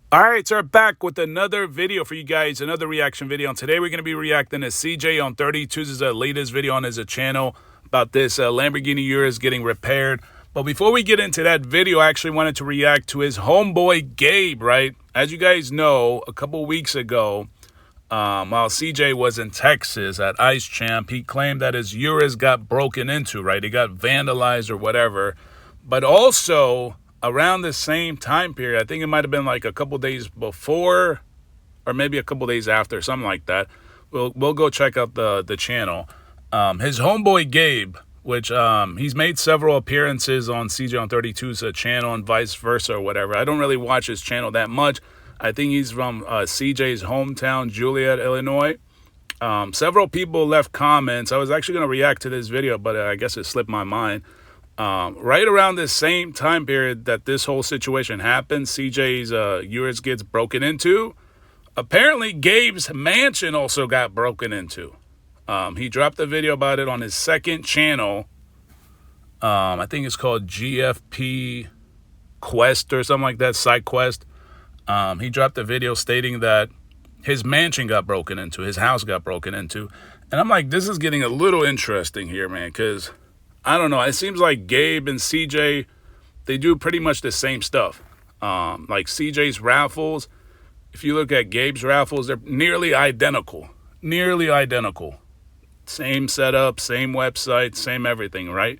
All right, so we're back with another video for you guys, another reaction video. And today we're going to be reacting to CJ on 32's latest video on his channel about this Lamborghini Urus getting repaired. But before we get into that video, I actually wanted to react to his homeboy Gabe, right? As you guys know, a couple weeks ago, while CJ was in Texas at Ice Champ, he claimed that his Urus got broken into, right? It got vandalized or whatever. But also, around the same time period, I think it might have been like a couple days before or maybe a couple days after, something like that. We'll go check out the channel. His homeboy Gabe, which he's made several appearances on CJ on 32's channel and vice versa or whatever. I don't really watch his channel that much. I think he's from CJ's hometown, Joliet, Illinois. Several people left comments. I was actually going to react to this video, but I guess it slipped my mind. Right around the same time period that this whole situation happened, CJ's Urus gets broken into. Apparently, Gabe's mansion also got broken into. He dropped a video about it on his second channel. I think it's called GFP Quest or something like that, Side Quest. He dropped a video stating that his mansion got broken into, his house got broken into. And I'm like, this is getting a little interesting here, man, because I don't know. It seems like Gabe and CJ, they do pretty much the same stuff. Like CJ's raffles, if you look at Gabe's raffles, they're nearly identical. Nearly identical. Same setup, same website, same everything, right?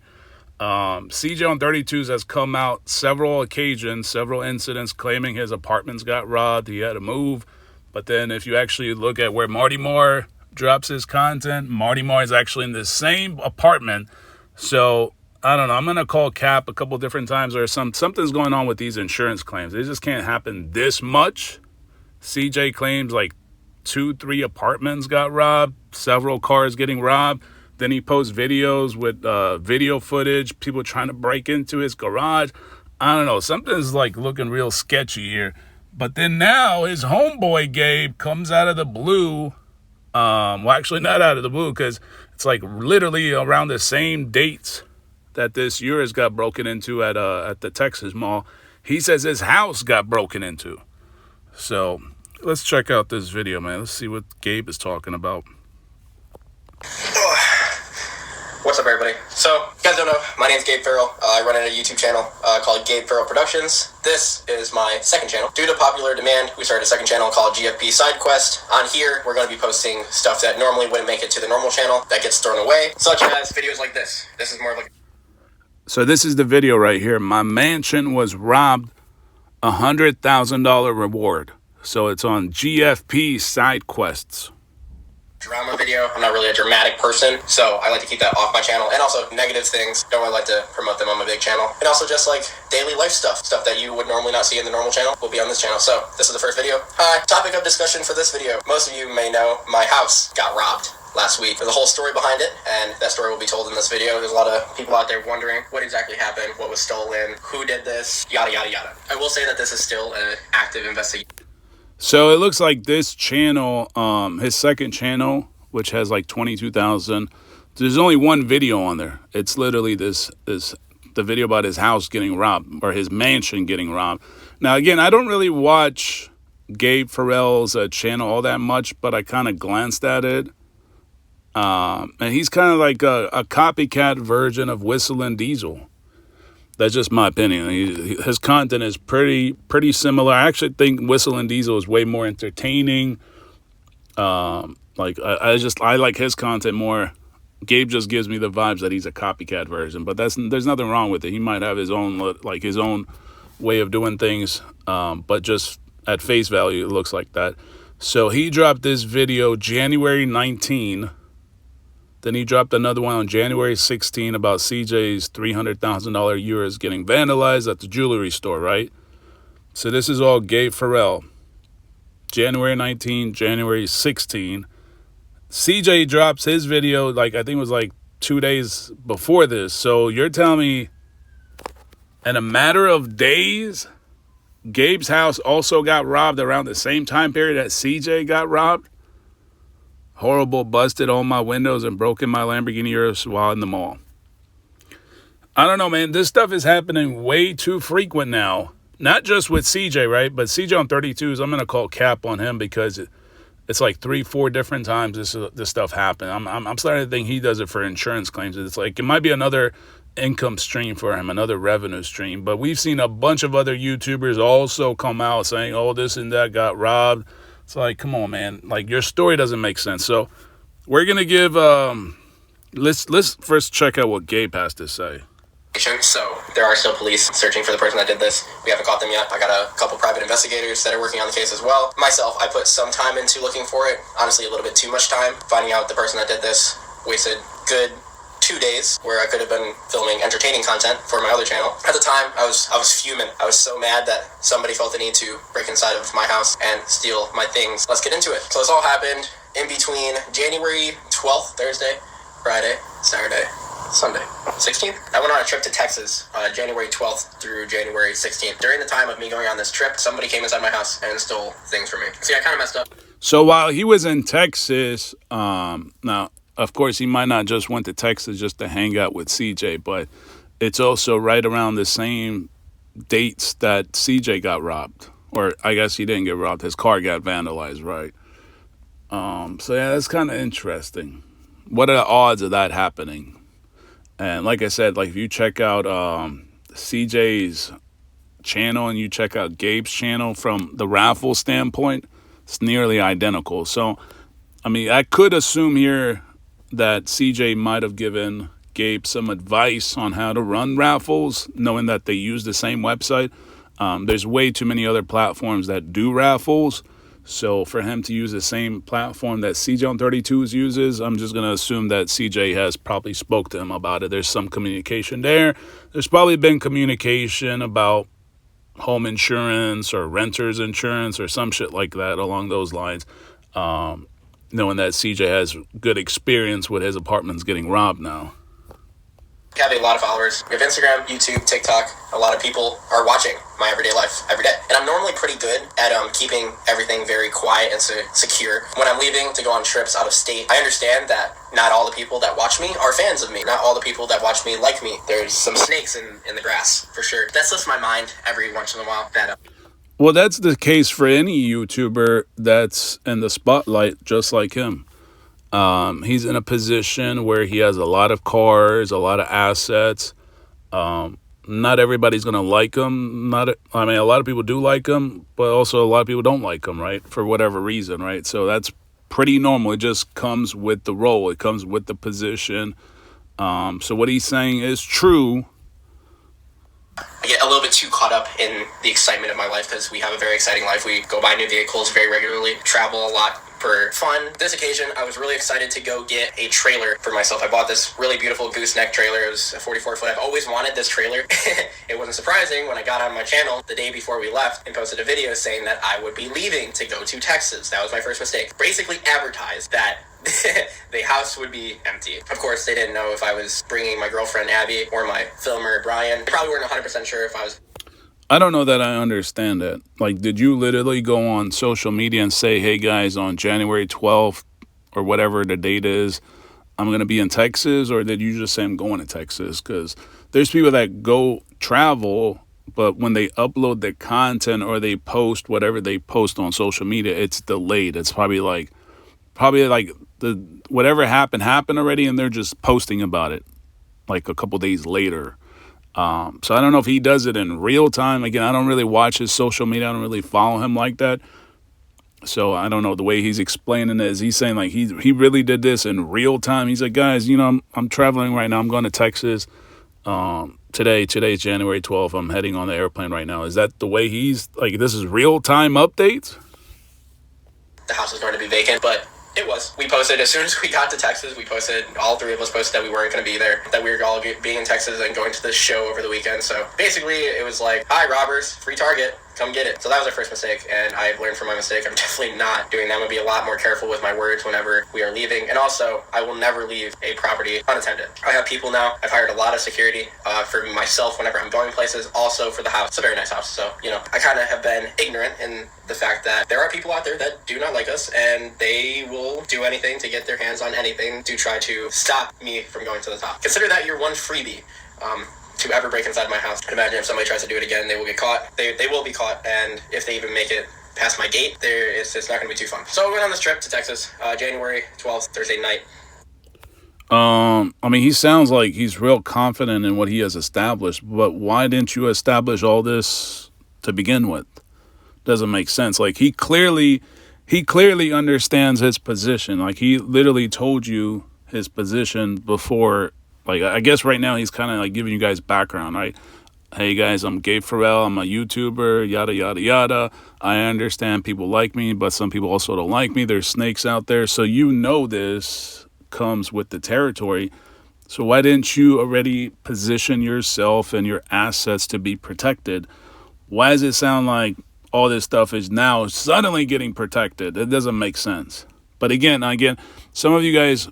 CJ on 32's has come out several occasions, several incidents claiming his apartments got robbed. He had to move. But then if you actually look at where Marty Moore drops his content, Marty Moore is actually in the same apartment. So, I don't know. I'm going to call Cap a couple different times, or something's going on with these insurance claims. They just can't happen this much. CJ claims like 2-3 apartments got robbed, several cars getting robbed. Then he posts videos with video footage, people trying to break into his garage. I don't know. Something's like looking real sketchy here. But then now his homeboy Gabe comes out of the blue. Well, actually not out of the blue, because it's like literally around the same dates that this Urus got broken into at the Texas Mall. He says his house got broken into. So let's check out this video, man. Let's see what Gabe is talking about. What's up, everybody? So, if you guys don't know, my name's Gabe Farrell. I run a YouTube channel called Gabe Farrell Productions. This is my second channel. Due to popular demand, we started a second channel called GFP Side Quest. On here, we're going to be posting stuff that normally wouldn't make it to the normal channel that gets thrown away, such as videos like this. This is more of like... So this is the video right here. My mansion was robbed, $100,000 reward. So it's on GFP Side Quests. Drama video. I'm not really a dramatic person, so I like to keep that off my channel. And also negative things, don't really like to promote them on my big channel. And also just like daily life stuff that you would normally not see in the normal channel will be on this channel. So this is the first video. Hi. Topic of discussion for this video. Most of you may know my house got robbed last week. There's a whole story behind it, and that story will be told in this video. There's a lot of people out there wondering what exactly happened, what was stolen, who did this, yada yada yada. I will say that this is still an active investigation. So it looks like this channel, his second channel, which has like 22,000, there's only one video on there. It's literally the video about his house getting robbed, or his mansion getting robbed. Now, again, I don't really watch Gabe Farrell's channel all that much, but I kind of glanced at it. And he's kind of like a copycat version of Whistling Diesel. That's just my opinion. His content is pretty similar. I actually think Whistling Diesel is way more entertaining. Like I like his content more. Gabe just gives me the vibes that he's a copycat version, but there's nothing wrong with it. He might have his own way of doing things, but just at face value, it looks like that. So he dropped this video January 19. Then he dropped another one on January 16 about CJ's $300,000 Urus getting vandalized at the jewelry store, right? So this is all Gabe Farrell. January 19, January 16. CJ drops his video, like, I think it was like 2 days before this. So you're telling me in a matter of days, Gabe's house also got robbed around the same time period that CJ got robbed? Horrible, busted all my windows and broken my Lamborghini Urus while in the mall. I don't know, man. This stuff is happening way too frequent now not just with CJ, right? But CJ on 32s, I'm going to call cap on him because it's like 3-4 different times this stuff happened. I'm starting to think he does it for insurance claims. It's like it might be another income stream for him, another revenue stream. But we've seen a bunch of other YouTubers also come out saying, oh, this and that got robbed. It's like, come on, man. Like, your story doesn't make sense. So we're going to give, let's first check out what Gabe has to say. So there are still police searching for the person that did this. We haven't caught them yet. I got a couple private investigators that are working on the case as well. Myself, I put some time into looking for it. Honestly, a little bit too much time. Finding out the person that did this, wasted good 2 days where I could have been filming entertaining content for my other channel. At the time, I was fuming. I was so mad that somebody felt the need to break inside of my house and steal my things. Let's get into it. So this all happened in between January 12th, Thursday, Friday, Saturday, Sunday, 16th. I went on a trip to Texas, January 12th through January 16th. During the time of me going on this trip, somebody came inside my house and stole things from me. See, I kind of messed up. So while he was in Texas, now, of course, he might not just went to Texas just to hang out with CJ, but it's also right around the same dates that CJ got robbed. Or I guess he didn't get robbed. His car got vandalized, right? So, yeah, that's kind of interesting. What are the odds of that happening? And like I said, like if you check out CJ's channel and you check out Gabe's channel from the raffle standpoint, it's nearly identical. So, I mean, I could assume here that CJ might have given Gabe some advice on how to run raffles, knowing that they use the same website. There's way too many other platforms that do raffles. So for him to use the same platform that CJ on 32s uses, I'm just going to assume that CJ has probably spoke to him about it. There's some communication there. There's probably been communication about home insurance or renter's insurance or some shit like that along those lines, knowing that CJ has good experience with his apartments getting robbed now. I have a lot of followers. We have Instagram, YouTube, TikTok. A lot of people are watching my everyday life every day. And I'm normally pretty good at keeping everything very quiet and secure. When I'm leaving to go on trips out of state, I understand that not all the people that watch me are fans of me. Not all the people that watch me like me. There's some snakes in the grass, for sure. That slips my mind every once in a while. Well, that's the case for any YouTuber that's in the spotlight just like him. He's in a position where he has a lot of cars, a lot of assets. Not everybody's going to like him. A lot of people do like him, but also a lot of people don't like him, right? For whatever reason, right? So that's pretty normal. It just comes with the role. It comes with the position. So what he's saying is true. I get a little bit too caught up in the excitement of my life because we have a very exciting life. We go buy new vehicles very regularly, travel a lot for fun. This occasion, I was really excited to go get a trailer for myself. I bought this really beautiful gooseneck trailer. It was a 44-foot. I've always wanted this trailer. It wasn't surprising when I got on my channel the day before we left and posted a video saying that I would be leaving to go to Texas. That was my first mistake. Basically advertised that the house would be empty. Of course, they didn't know if I was bringing my girlfriend Abby or my filmer Brian. They probably weren't 100% sure if I was. I don't know that I understand that. Like, did you literally go on social media and say, hey, guys, on January 12th or whatever the date is, I'm going to be in Texas? Or did you just say I'm going to Texas? Because there's people that go travel, but when they upload their content or they post whatever they post on social media, it's delayed. It's probably like the whatever happened already, and they're just posting about it like a couple days later. So I don't know if he does it in real time. Again, I don't really watch his social media. I don't really follow him like that. So I don't know. The way he's explaining it is he's saying like he really did this in real time. He's like, guys, I'm traveling right now. I'm going to Texas. Today's January 12th. I'm heading on the airplane right now. Is that the way he's like, this is real time updates? The house was going to be vacant, but it was. We posted as soon as we got to Texas. All three of us posted that we weren't going to be there, that we were all being in Texas and going to this show over the weekend. So basically, it was like, hi, robbers, free Target, come get it. So that was our first mistake, and I've learned from my mistake. I'm definitely not doing that. I'm going to be a lot more careful with my words whenever we are leaving. And also, I will never leave a property unattended. I have people now. I've hired a lot of security for myself whenever I'm going places, also for the house. It's a very nice house. So, I kind of have been ignorant in the fact that there are people out there that do not like us, and they will do anything to get their hands on anything to try to stop me from going to the top. Consider that your one freebie. to ever break inside my house. Imagine if somebody tries to do it again, they will get caught. They will be caught, and if they even make it past my gate, it's not going to be too fun. So we went on this trip to Texas, January 12th, Thursday night. I mean, he sounds like he's real confident in what he has established, but why didn't you establish all this to begin with? Doesn't make sense. Like, he clearly understands his position. Like, he literally told you his position before. Like, I guess right now he's kind of like giving you guys background, right? Hey guys, I'm Gabe Farrell. I'm a YouTuber, yada, yada, yada. I understand people like me, but some people also don't like me. There's snakes out there. So you know this comes with the territory. So why didn't you already position yourself and your assets to be protected? Why does it sound like all this stuff is now suddenly getting protected? It doesn't make sense. But again, some of you guys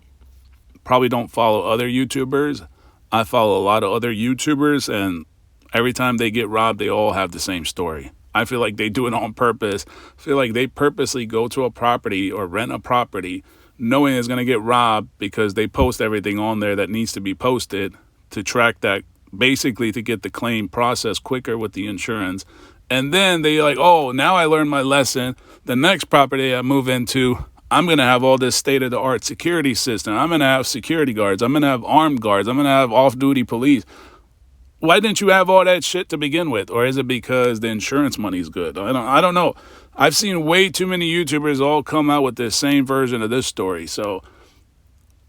probably don't follow other YouTubers. I follow a lot of other YouTubers, and every time they get robbed, they all have the same story. I feel like they do it on purpose. I feel like they purposely go to a property or rent a property knowing it's going to get robbed because they post everything on there that needs to be posted to track that, basically to get the claim process quicker with the insurance. And then they're like, oh, now I learned my lesson. The next property I move into, I'm going to have all this state-of-the-art security system. I'm going to have security guards. I'm going to have armed guards. I'm going to have off-duty police. Why didn't you have all that shit to begin with? Or is it because the insurance money's good? I don't know. I've seen way too many YouTubers all come out with the same version of this story. So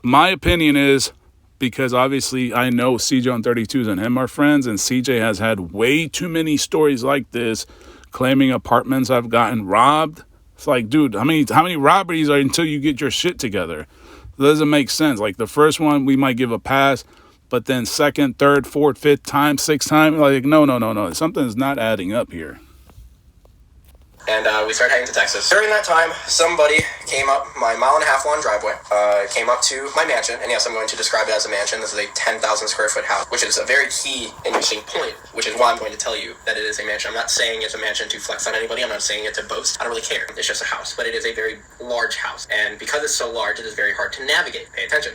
my opinion is, because obviously I know CJ on 32s and him are friends, and CJ has had way too many stories like this, claiming apartments have gotten robbed. It's like, dude, how many robberies are until you get your shit together? It doesn't make sense. Like, the first one, we might give a pass, but then second, third, fourth, fifth time, sixth time, like, no. Something's not adding up here. And we started heading to Texas. During that time, somebody came up my 1.5 mile long driveway, came up to my mansion, and yes, I'm going to describe it as a mansion. This is a 10,000 square foot house, which is a very key, interesting point, which is why I'm going to tell you that it is a mansion. I'm not saying it's a mansion to flex on anybody. I'm not saying it to boast. I don't really care. It's just a house, but it is a very large house, and because it's so large, it is very hard to navigate. Pay attention.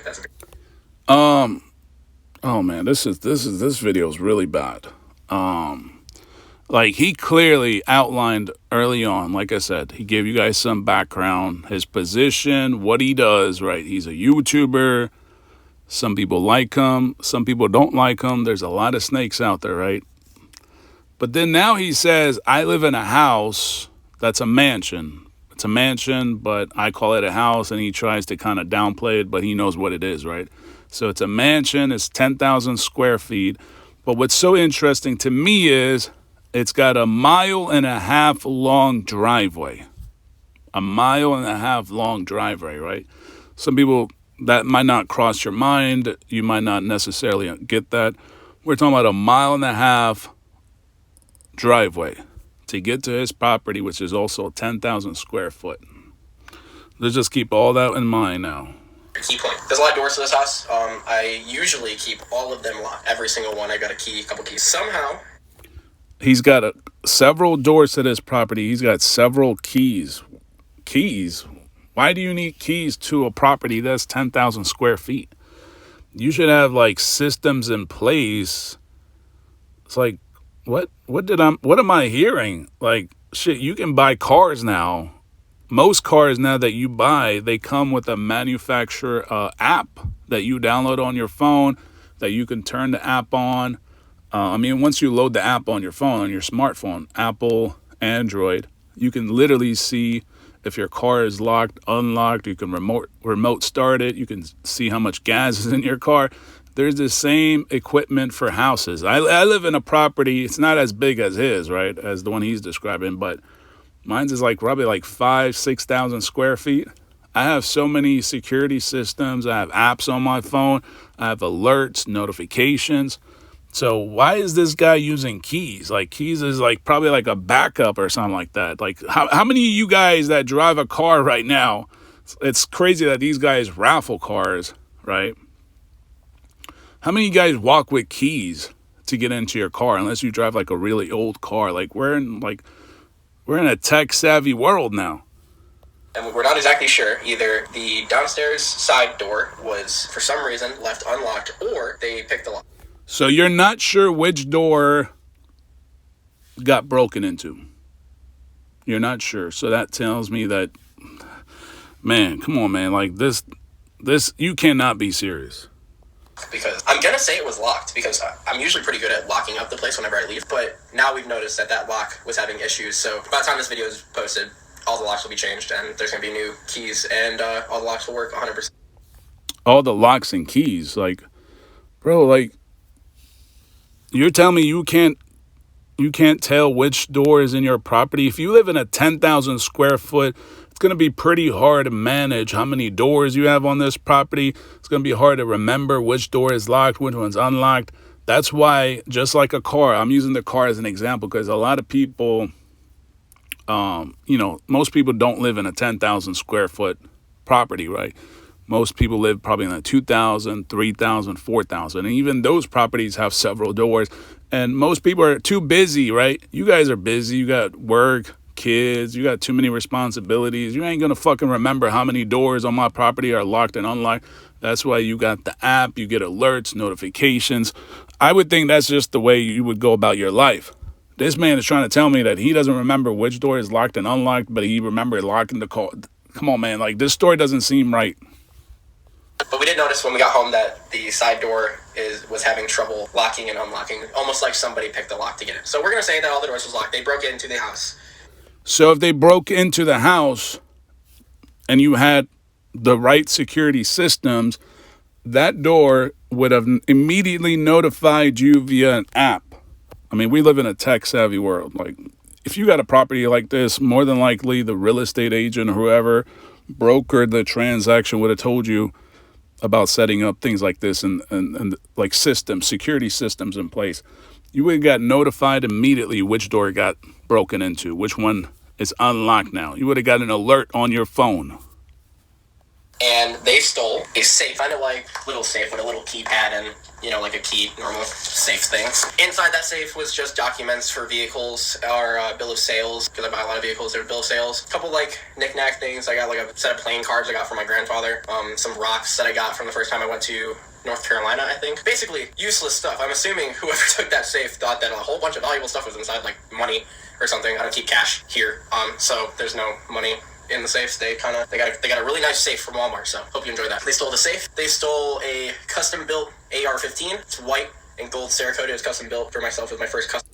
Oh man, this video is really bad. Like, he clearly outlined early on, like I said, he gave you guys some background, his position, what he does, right? He's a YouTuber. Some people like him. Some people don't like him. There's a lot of snakes out there, right? But then now he says, I live in a house that's a mansion. It's a mansion, but I call it a house, and he tries to kind of downplay it, but he knows what it is, right? So it's a mansion. It's 10,000 square feet. But what's so interesting to me is it's got a 1.5 mile long driveway. A 1.5 mile long driveway, right? Some people, that might not cross your mind. You might not necessarily get that. We're talking about a 1.5 mile driveway to get to his property, which is also 10,000 square foot. Let's just keep all that in mind now. Key point. There's a lot of doors to this house. I usually keep all of them locked. Every single one, I got a key, a couple keys. Somehow, he's got several doors to this property. He's got several keys. Keys? Why do you need keys to a property that's 10,000 square feet? You should have, like, systems in place. It's like, what am I hearing? Like, shit, you can buy cars now. Most cars now that you buy, they come with a manufacturer app that you download on your phone, that you can turn the app on. Once you load the app on your phone, on your smartphone, Apple, Android, you can literally see if your car is locked, unlocked. You can remote start it. You can see how much gas is in your car. There's the same equipment for houses. I live in a property. It's not as big as his, right, as the one he's describing, but mine's is like probably like 5,000-6,000 square feet. I have so many security systems. I have apps on my phone. I have alerts, notifications. So why is this guy using keys? Like, keys is like probably like a backup or something like that. Like, how many of you guys that drive a car right now, it's crazy that these guys raffle cars, right? How many of you guys walk with keys to get into your car, unless you drive like a really old car? Like, we're in a tech-savvy world now. And we're not exactly sure. Either the downstairs side door was, for some reason, left unlocked, or they picked the lock. So you're not sure which door got broken into. You're not sure. So that tells me that, man, come on, man. Like this, you cannot be serious. Because I'm going to say it was locked because I'm usually pretty good at locking up the place whenever I leave. But now we've noticed that lock was having issues. So by the time this video is posted, all the locks will be changed and there's going to be new keys and all the locks will work 100%. All the locks and keys. Like, bro, like, you're telling me you can't tell which door is in your property? If you live in a 10,000 square foot, it's going to be pretty hard to manage how many doors you have on this property. It's going to be hard to remember which door is locked, which one's unlocked. That's why, just like a car, I'm using the car as an example because a lot of people, most people don't live in a 10,000 square foot property, right? Most people live probably in a 2,000, 3,000, 4,000. And even those properties have several doors. And most people are too busy, right? You guys are busy. You got work, kids. You got too many responsibilities. You ain't going to fucking remember how many doors on my property are locked and unlocked. That's why you got the app. You get alerts, notifications. I would think that's just the way you would go about your life. This man is trying to tell me that he doesn't remember which door is locked and unlocked, but he remembered locking the car. Come on, man. Like, this story doesn't seem right. But we did notice when we got home that the side door was having trouble locking and unlocking, almost like somebody picked the lock to get it. So we're going to say that all the doors was locked. They broke into the house. So if they broke into the house and you had the right security systems, that door would have immediately notified you via an app. I mean, we live in a tech-savvy world. Like, if you got a property like this, more than likely the real estate agent or whoever brokered the transaction would have told you about setting up things like this and like systems, security systems in place. You would have got notified immediately which door got broken into, which one is unlocked now. You would have got an alert on your phone. And they stole a safe, kind of like little safe with a little keypad and, like a key, normal safe things. Inside that safe was just documents for vehicles, our bill of sales, because I buy a lot of vehicles, their bill of sales. A couple like knick-knack things. I got like a set of playing cards I got from my grandfather. Some rocks that I got from the first time I went to North Carolina, I think. Basically, useless stuff. I'm assuming whoever took that safe thought that a whole bunch of valuable stuff was inside, like money or something. I don't keep cash here, so there's no money in the safes. They got a really nice safe from Walmart, so hope you enjoy that. They stole the safe. They stole a custom-built AR-15. It's white and gold Cerakote. It was custom-built for myself as my first custom.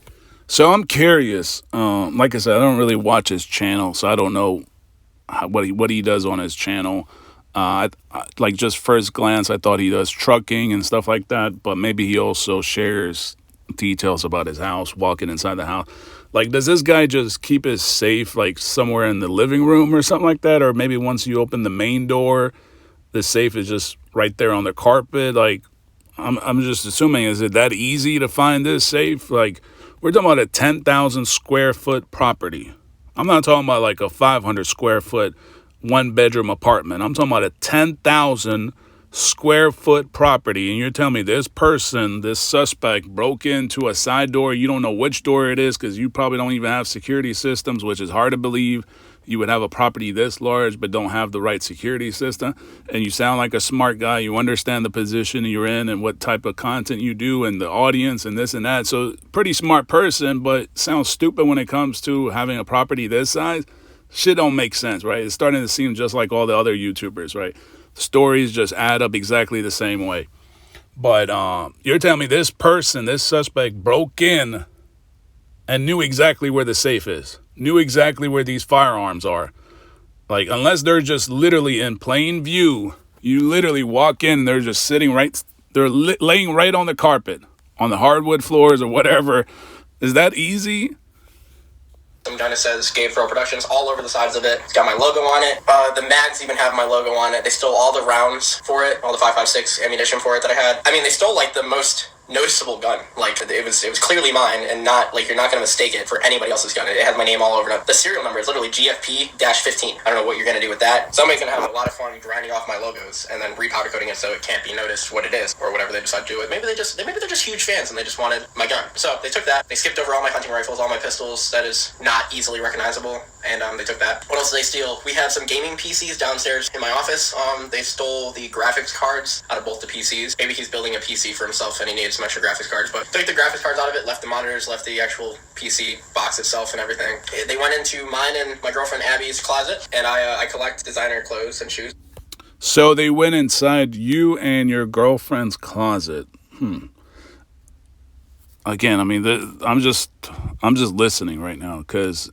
So I'm curious. Like I said, I don't really watch his channel, so I don't know what he does on his channel. Like just first glance, I thought he does trucking and stuff like that, but maybe he also shares details about his house, walking inside the house. Like, does this guy just keep his safe like somewhere in the living room or something like that? Or maybe once you open the main door, the safe is just right there on the carpet. Like, I'm just assuming, is it that easy to find this safe? Like, we're talking about a 10,000 square foot property. I'm not talking about like a 500 square foot one bedroom apartment. I'm talking about a 10,000 square foot property, and you're telling me this suspect broke into a side door. You don't know which door it is because you probably don't even have security systems, which is hard to believe. You would have a property this large but don't have the right security system. And you sound like a smart guy. You understand the position you're in and what type of content you do and the audience and this and that. So pretty smart person, but sounds stupid when it comes to having a property this size. Shit don't make sense, right? It's starting to seem just like all the other YouTubers, right? Stories just add up exactly the same way. But you're telling me this suspect broke in and knew exactly where the safe is, knew exactly where these firearms are. Like, unless they're just literally in plain view, you literally walk in and they're just sitting they're laying right on the carpet, on the hardwood floors or whatever. Is that easy? Kind of says Gabe Throw Productions all over the sides of it. It's got my logo on it. The mags even have my logo on it. They stole all the rounds for it, all the 5.56 ammunition for it that I had. I mean, they stole like the most noticeable gun. Like, it was clearly mine, and not like, you're not gonna mistake it for anybody else's gun. It has my name all over it. The serial number is literally GFP-15. I don't know what you're gonna do with that. Somebody's gonna have a lot of fun grinding off my logos and then repowder coating it so it can't be noticed what it is, or whatever they decide to do with. Maybe they're just huge fans and they just wanted my gun. So they took that. They skipped over all my hunting rifles, all my pistols. That is not easily recognizable, and they took that. What else did they steal? We have some gaming PCs downstairs in my office. They stole the graphics cards out of both the PCs. Maybe he's building a PC for himself and he needs some extra graphics cards, but took the graphics cards out of it, left the monitors, left the actual PC box itself and everything. They went into mine and my girlfriend Abby's closet, and I collect designer clothes and shoes. So they went inside you and your girlfriend's closet. Again, I mean, I'm just listening right now because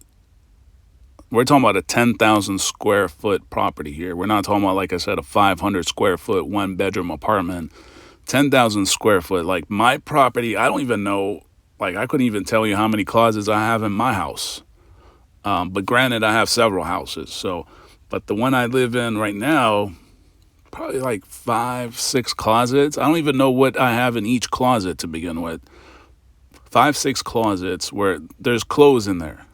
we're talking about a 10,000 square foot property here. We're not talking about, like I said, a 500 square foot 1-bedroom apartment. 10,000 square foot. Like my property, I don't even know. Like I couldn't even tell you how many closets I have in my house. But granted, I have several houses. So, but the one I live in right now, probably like 5-6 closets. I don't even know what I have in each closet to begin with. 5-6 closets where there's clothes in there.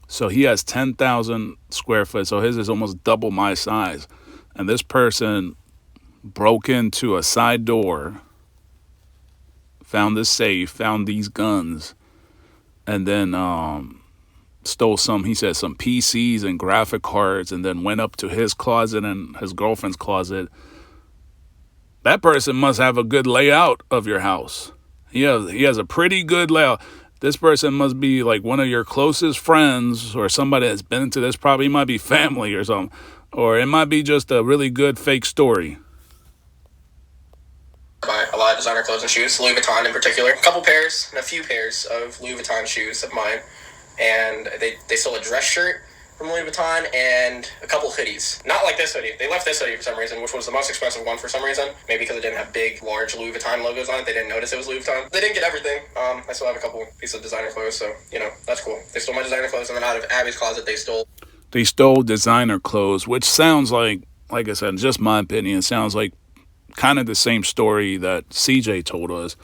So he has 10,000 square foot. So his is almost double my size. And this person broke into a side door, found this safe, found these guns, and then stole he said some PCs and graphic cards, and then went up to his closet and his girlfriend's closet. That person must have a good layout of your house. He has a pretty good layout. This person must be like one of your closest friends or somebody that's been into this property. It might be family or something. Or it might be just a really good fake story. Buy a lot of designer clothes and shoes, Louis Vuitton in particular. A couple pairs and a few pairs of Louis Vuitton shoes of mine. And they stole a dress shirt from Louis Vuitton and a couple hoodies. Not like this hoodie. They left this hoodie for some reason, which was the most expensive one for some reason. Maybe because it didn't have big, large Louis Vuitton logos on it. They didn't notice it was Louis Vuitton. They didn't get everything. I still have a couple pieces of designer clothes, so, that's cool. They stole my designer clothes, and then out of Abby's closet, they stole designer clothes, which sounds like I said, just my opinion, sounds like kind of the same story that CJ told us.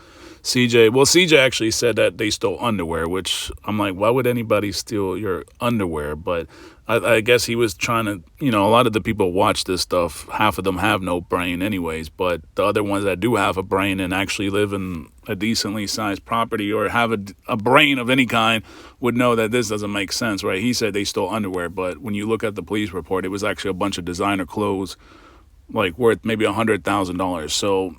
CJ actually said that they stole underwear, which I'm like, why would anybody steal your underwear? But I guess he was trying to, a lot of the people watch this stuff, half of them have no brain anyways, but the other ones that do have a brain and actually live in a decently sized property or have a brain of any kind would know that this doesn't make sense, right? He said they stole underwear, but when you look at the police report, it was actually a bunch of designer clothes, like worth maybe $100,000. So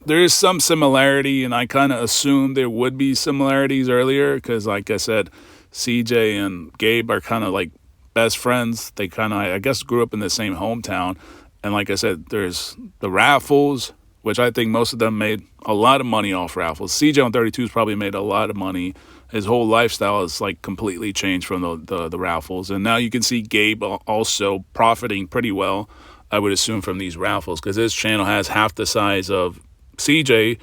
there is some similarity, and I kind of assumed there would be similarities earlier because, like I said, CJ and Gabe are kind of like best friends. They kind of, I guess, grew up in the same hometown. And like I said, there's the raffles, which I think most of them made a lot of money off raffles. CJ on 32's probably made a lot of money. His whole lifestyle is like completely changed from the raffles. And now you can see Gabe also profiting pretty well, I would assume, from these raffles because his channel has half the size of CJ.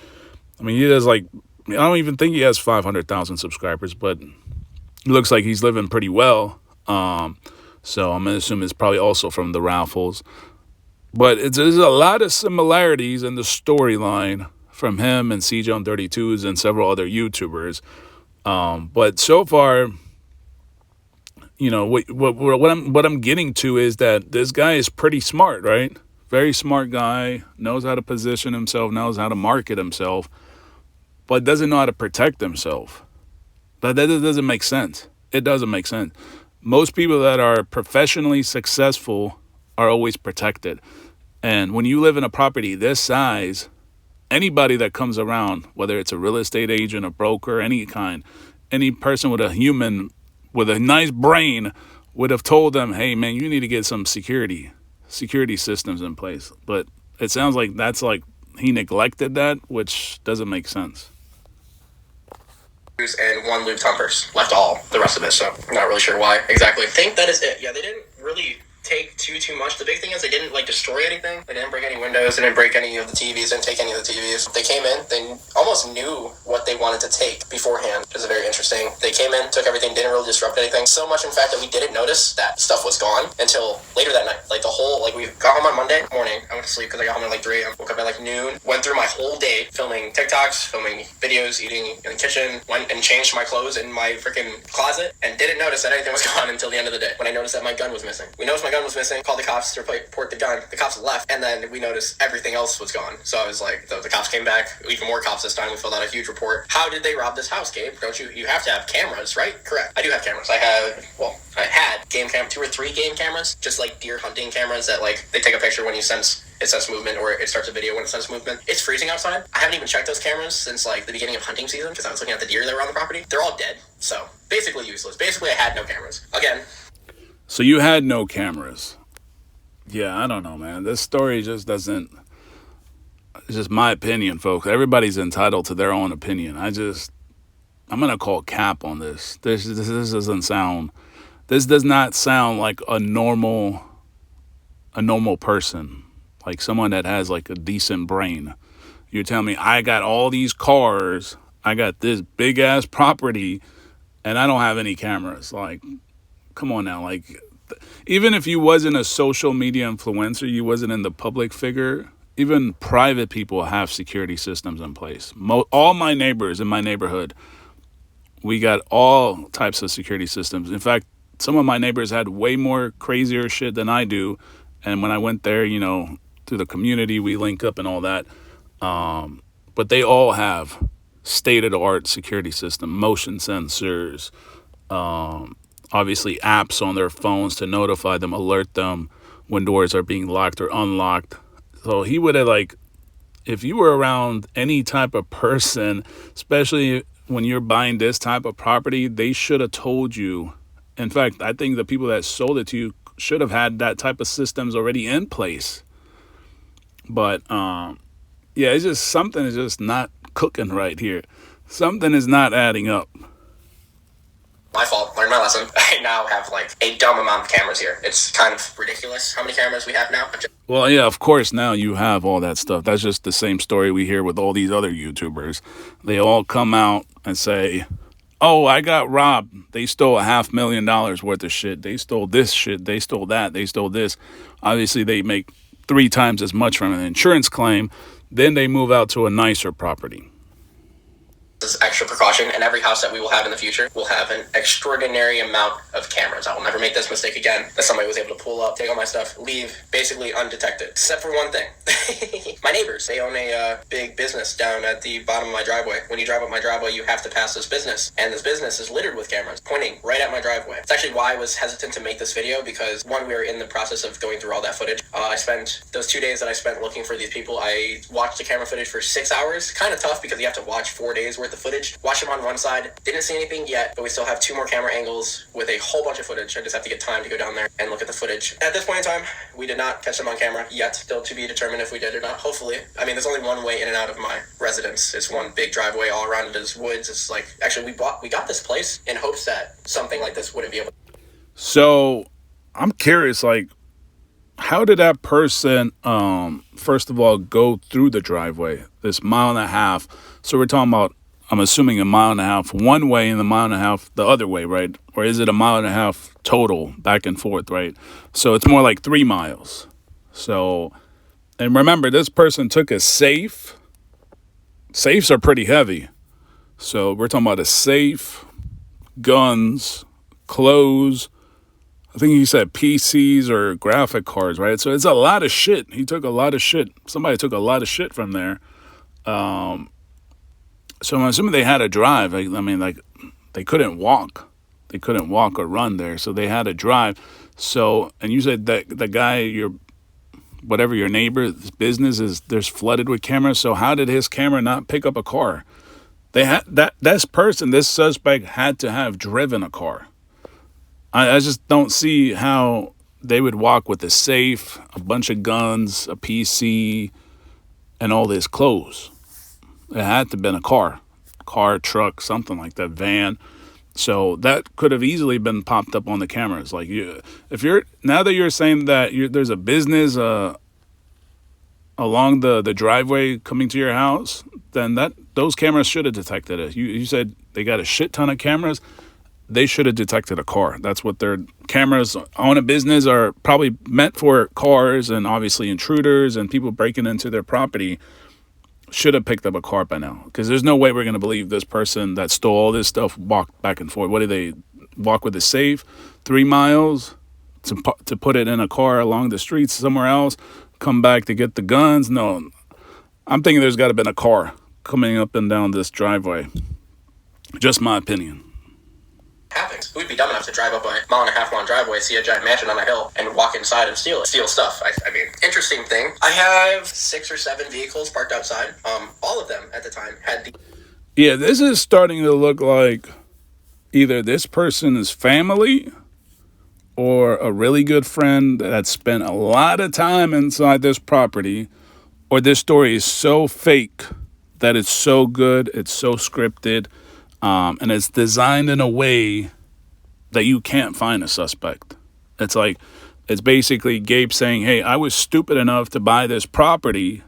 I mean, he has I don't even think he has 500,000 subscribers, but it looks like he's living pretty well. So I'm going to assume it's probably also from the raffles. But there's a lot of similarities in the storyline from him and CJ on 32s and several other YouTubers. But so far, what I'm getting to is that this guy is pretty smart, right? Very smart guy, knows how to position himself, knows how to market himself, but doesn't know how to protect himself. That doesn't make sense. It doesn't make sense. Most people that are professionally successful are always protected. And when you live in a property this size, anybody that comes around, whether it's a real estate agent, a broker, any kind, any person with a nice brain would have told them, hey, man, you need to get some security systems in place. But it sounds like he neglected that, which doesn't make sense. And one Louis Vuitton purse. Left all the rest of it, so I'm not really sure why exactly. I think that is it. Yeah, they didn't really take too much. The big thing is they didn't destroy anything. They didn't break any windows. They didn't break any of the TVs. Didn't take any of the TVs. They came in. They almost knew what they wanted to take beforehand, which is very interesting. They came in, took everything, didn't really disrupt anything. So much, in fact, that we didn't notice that stuff was gone until later that night. We got home on Monday morning. I went to sleep because I got home at 3 a.m. Woke up at noon. Went through my whole day filming TikToks, filming videos, eating in the kitchen. Went and changed my clothes in my freaking closet and didn't notice that anything was gone until the end of the day when I noticed that my gun was missing. We noticed my gun was missing. Called the cops to report the gun. The cops left, and then we noticed everything else was gone. So I was like, the cops came back, even more cops this time. We filled out a huge report. How did they rob this house, Gabe? Don't you have to have cameras, right? Correct. I do have cameras. I had 2 or 3 game cameras, just like deer hunting cameras that they take a picture when you sense it sense movement, or it starts a video when it sense movement. It's freezing outside. I haven't even checked those cameras since like the beginning of hunting season because I was looking at the deer that were on the property. They're all dead, so basically useless. Basically, I had no cameras. Again. So you had no cameras. Yeah, I don't know, man. This story just doesn't... It's just my opinion, folks. Everybody's entitled to their own opinion. I'm going to call cap on this. This doesn't sound... This does not sound like a normal person. Like someone that has like a decent brain. You're telling me I got all these cars, I got this big ass property, and I don't have any cameras. Like, come on now. Like, even if you wasn't a social media influencer, you wasn't in the public figure, even private people have security systems in place. All my neighbors in my neighborhood, we got all types of security systems. In fact, some of my neighbors had way more crazier shit than I do. And when I went there, you know, through the community, we link up and all that. But they all have state-of-the-art security system, motion sensors, obviously apps on their phones to notify them, alert them when doors are being locked or unlocked. So he would have, like, if you were around any type of person, especially when you're buying this type of property, they should have told you. In fact, I think the people that sold it to you should have had that type of systems already in place. But, yeah, it's just something is just not cooking right here. Something is not adding up. My fault. Learned my lesson. I now have like a dumb amount of cameras here. It's kind of ridiculous how many cameras we have now. Well, yeah, of course, now you have all that stuff. That's just the same story we hear with all these other YouTubers. They all come out and say, oh, I got robbed. They stole $500,000 worth of shit. They stole this shit. They stole that. They stole this. Obviously, they make 3 times as much from an insurance claim. Then they move out to a nicer property. This extra precaution, and every house that we will have in the future will have an extraordinary amount of cameras. I will never make this mistake again, that somebody was able to pull up, take all my stuff, leave basically undetected, except for one thing. My neighbors, they own a big business down at the bottom of my driveway. When you drive up my driveway, you have to pass this business, and this business is littered with cameras pointing right at my driveway. It's actually why I was hesitant to make this video, because one, we were in the process of going through all that footage. I spent those 2 days that I spent looking for these people, I watched the camera footage for 6 hours. Kind of tough because you have to watch 4 days worth of footage. Watch them on one side. Didn't see anything yet, but we still have 2 more camera angles with a whole bunch of footage. I just have to get time to go down there and look at the footage. At this point in time, we did not catch them on camera yet. Still to be determined if we did or not. Hopefully. I mean, there's only one way in and out of my residence. It's one big driveway. All around it is woods. It's like, actually, we got this place in hopes that something like this wouldn't be able. So I'm curious, like, how did that person, first of all, go through the driveway, this 1.5 miles? So we're talking about, I'm assuming 1.5 miles one way and 1.5 miles the other way, right? Or is it 1.5 miles total back and forth, right? So it's more like 3 miles. So, and remember, this person took a safe. Safes are pretty heavy. So we're talking about a safe, guns, clothes. I think he said PCs or graphic cards, right? So it's a lot of shit. He took a lot of shit. Somebody took a lot of shit from there. So I'm assuming they had to drive. I mean, like, they couldn't walk. They couldn't walk or run there. So they had to drive. So, and you said that the guy, whatever your neighbor's business is, there's flooded with cameras. So how did his camera not pick up a car? They had this suspect had to have driven a car. I just don't see how they would walk with a safe, a bunch of guns, a PC, and all this clothes. It had to have been a car, truck, something like that, van. So that could have easily been popped up on the cameras. Like, now that you're saying that there's a business along the driveway coming to your house, then those cameras should have detected it. You said they got a shit ton of cameras. They should have detected a car. That's what their cameras on a business are probably meant for, cars and obviously intruders and people breaking into their property. Should have picked up a car by now, because there's no way we're going to believe this person that stole all this stuff walked back and forth. What did they walk with a safe 3 miles to put it in a car along the streets somewhere else, come back to get the guns? No, I'm thinking there's got to have been a car coming up and down this driveway. Just my opinion. happens. Who would be dumb enough to drive up a mile-and-a-half-long driveway, see a giant mansion on a hill, and walk inside and steal stuff? I mean, interesting thing. I have 6 or 7 vehicles parked outside. All of them at the time had the... Yeah, this is starting to look like either this person is family or a really good friend that spent a lot of time inside this property, or this story is so fake that it's so good, it's so scripted, and it's designed in a way that you can't find a suspect. It's basically Gabe saying, hey, I was stupid enough to buy this property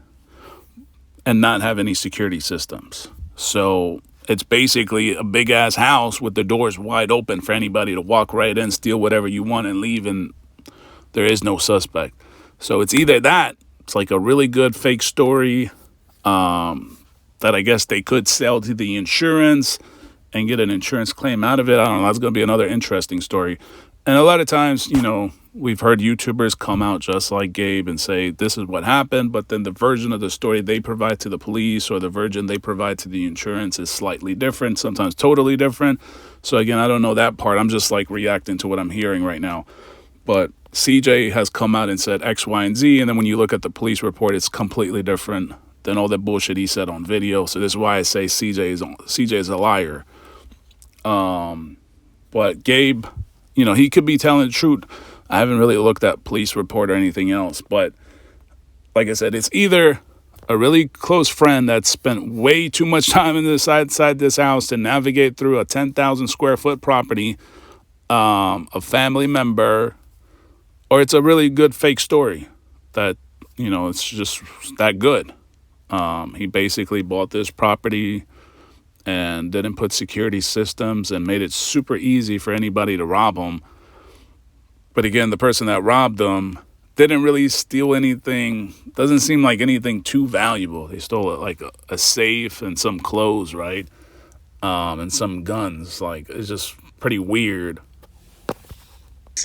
and not have any security systems. So it's basically a big ass house with the doors wide open for anybody to walk right in, steal whatever you want and leave, and there is no suspect. So it's either that, it's like a really good fake story that I guess they could sell to the insurance and get an insurance claim out of it. I don't know. That's going to be another interesting story. And a lot of times, you know, we've heard YouTubers come out just like Gabe and say, this is what happened. But then the version of the story they provide to the police or the version they provide to the insurance is slightly different, sometimes totally different. So again, I don't know that part. I'm just like reacting to what I'm hearing right now. But CJ has come out and said X, Y, and Z. And then when you look at the police report, it's completely different than all the bullshit he said on video. So this is why I say CJ is a liar. But Gabe, you know, he could be telling the truth. I haven't really looked at police report or anything else. But like I said, it's either a really close friend that spent way too much time inside this house to navigate through a 10,000 square foot property, a family member, or it's a really good fake story that, you know, it's just that good. He basically bought this property and didn't put security systems and made it super easy for anybody to rob him. But again, the person that robbed him didn't really steal anything. Doesn't seem like anything too valuable. They stole like a safe and some clothes, right? And some guns. Like, it's just pretty weird.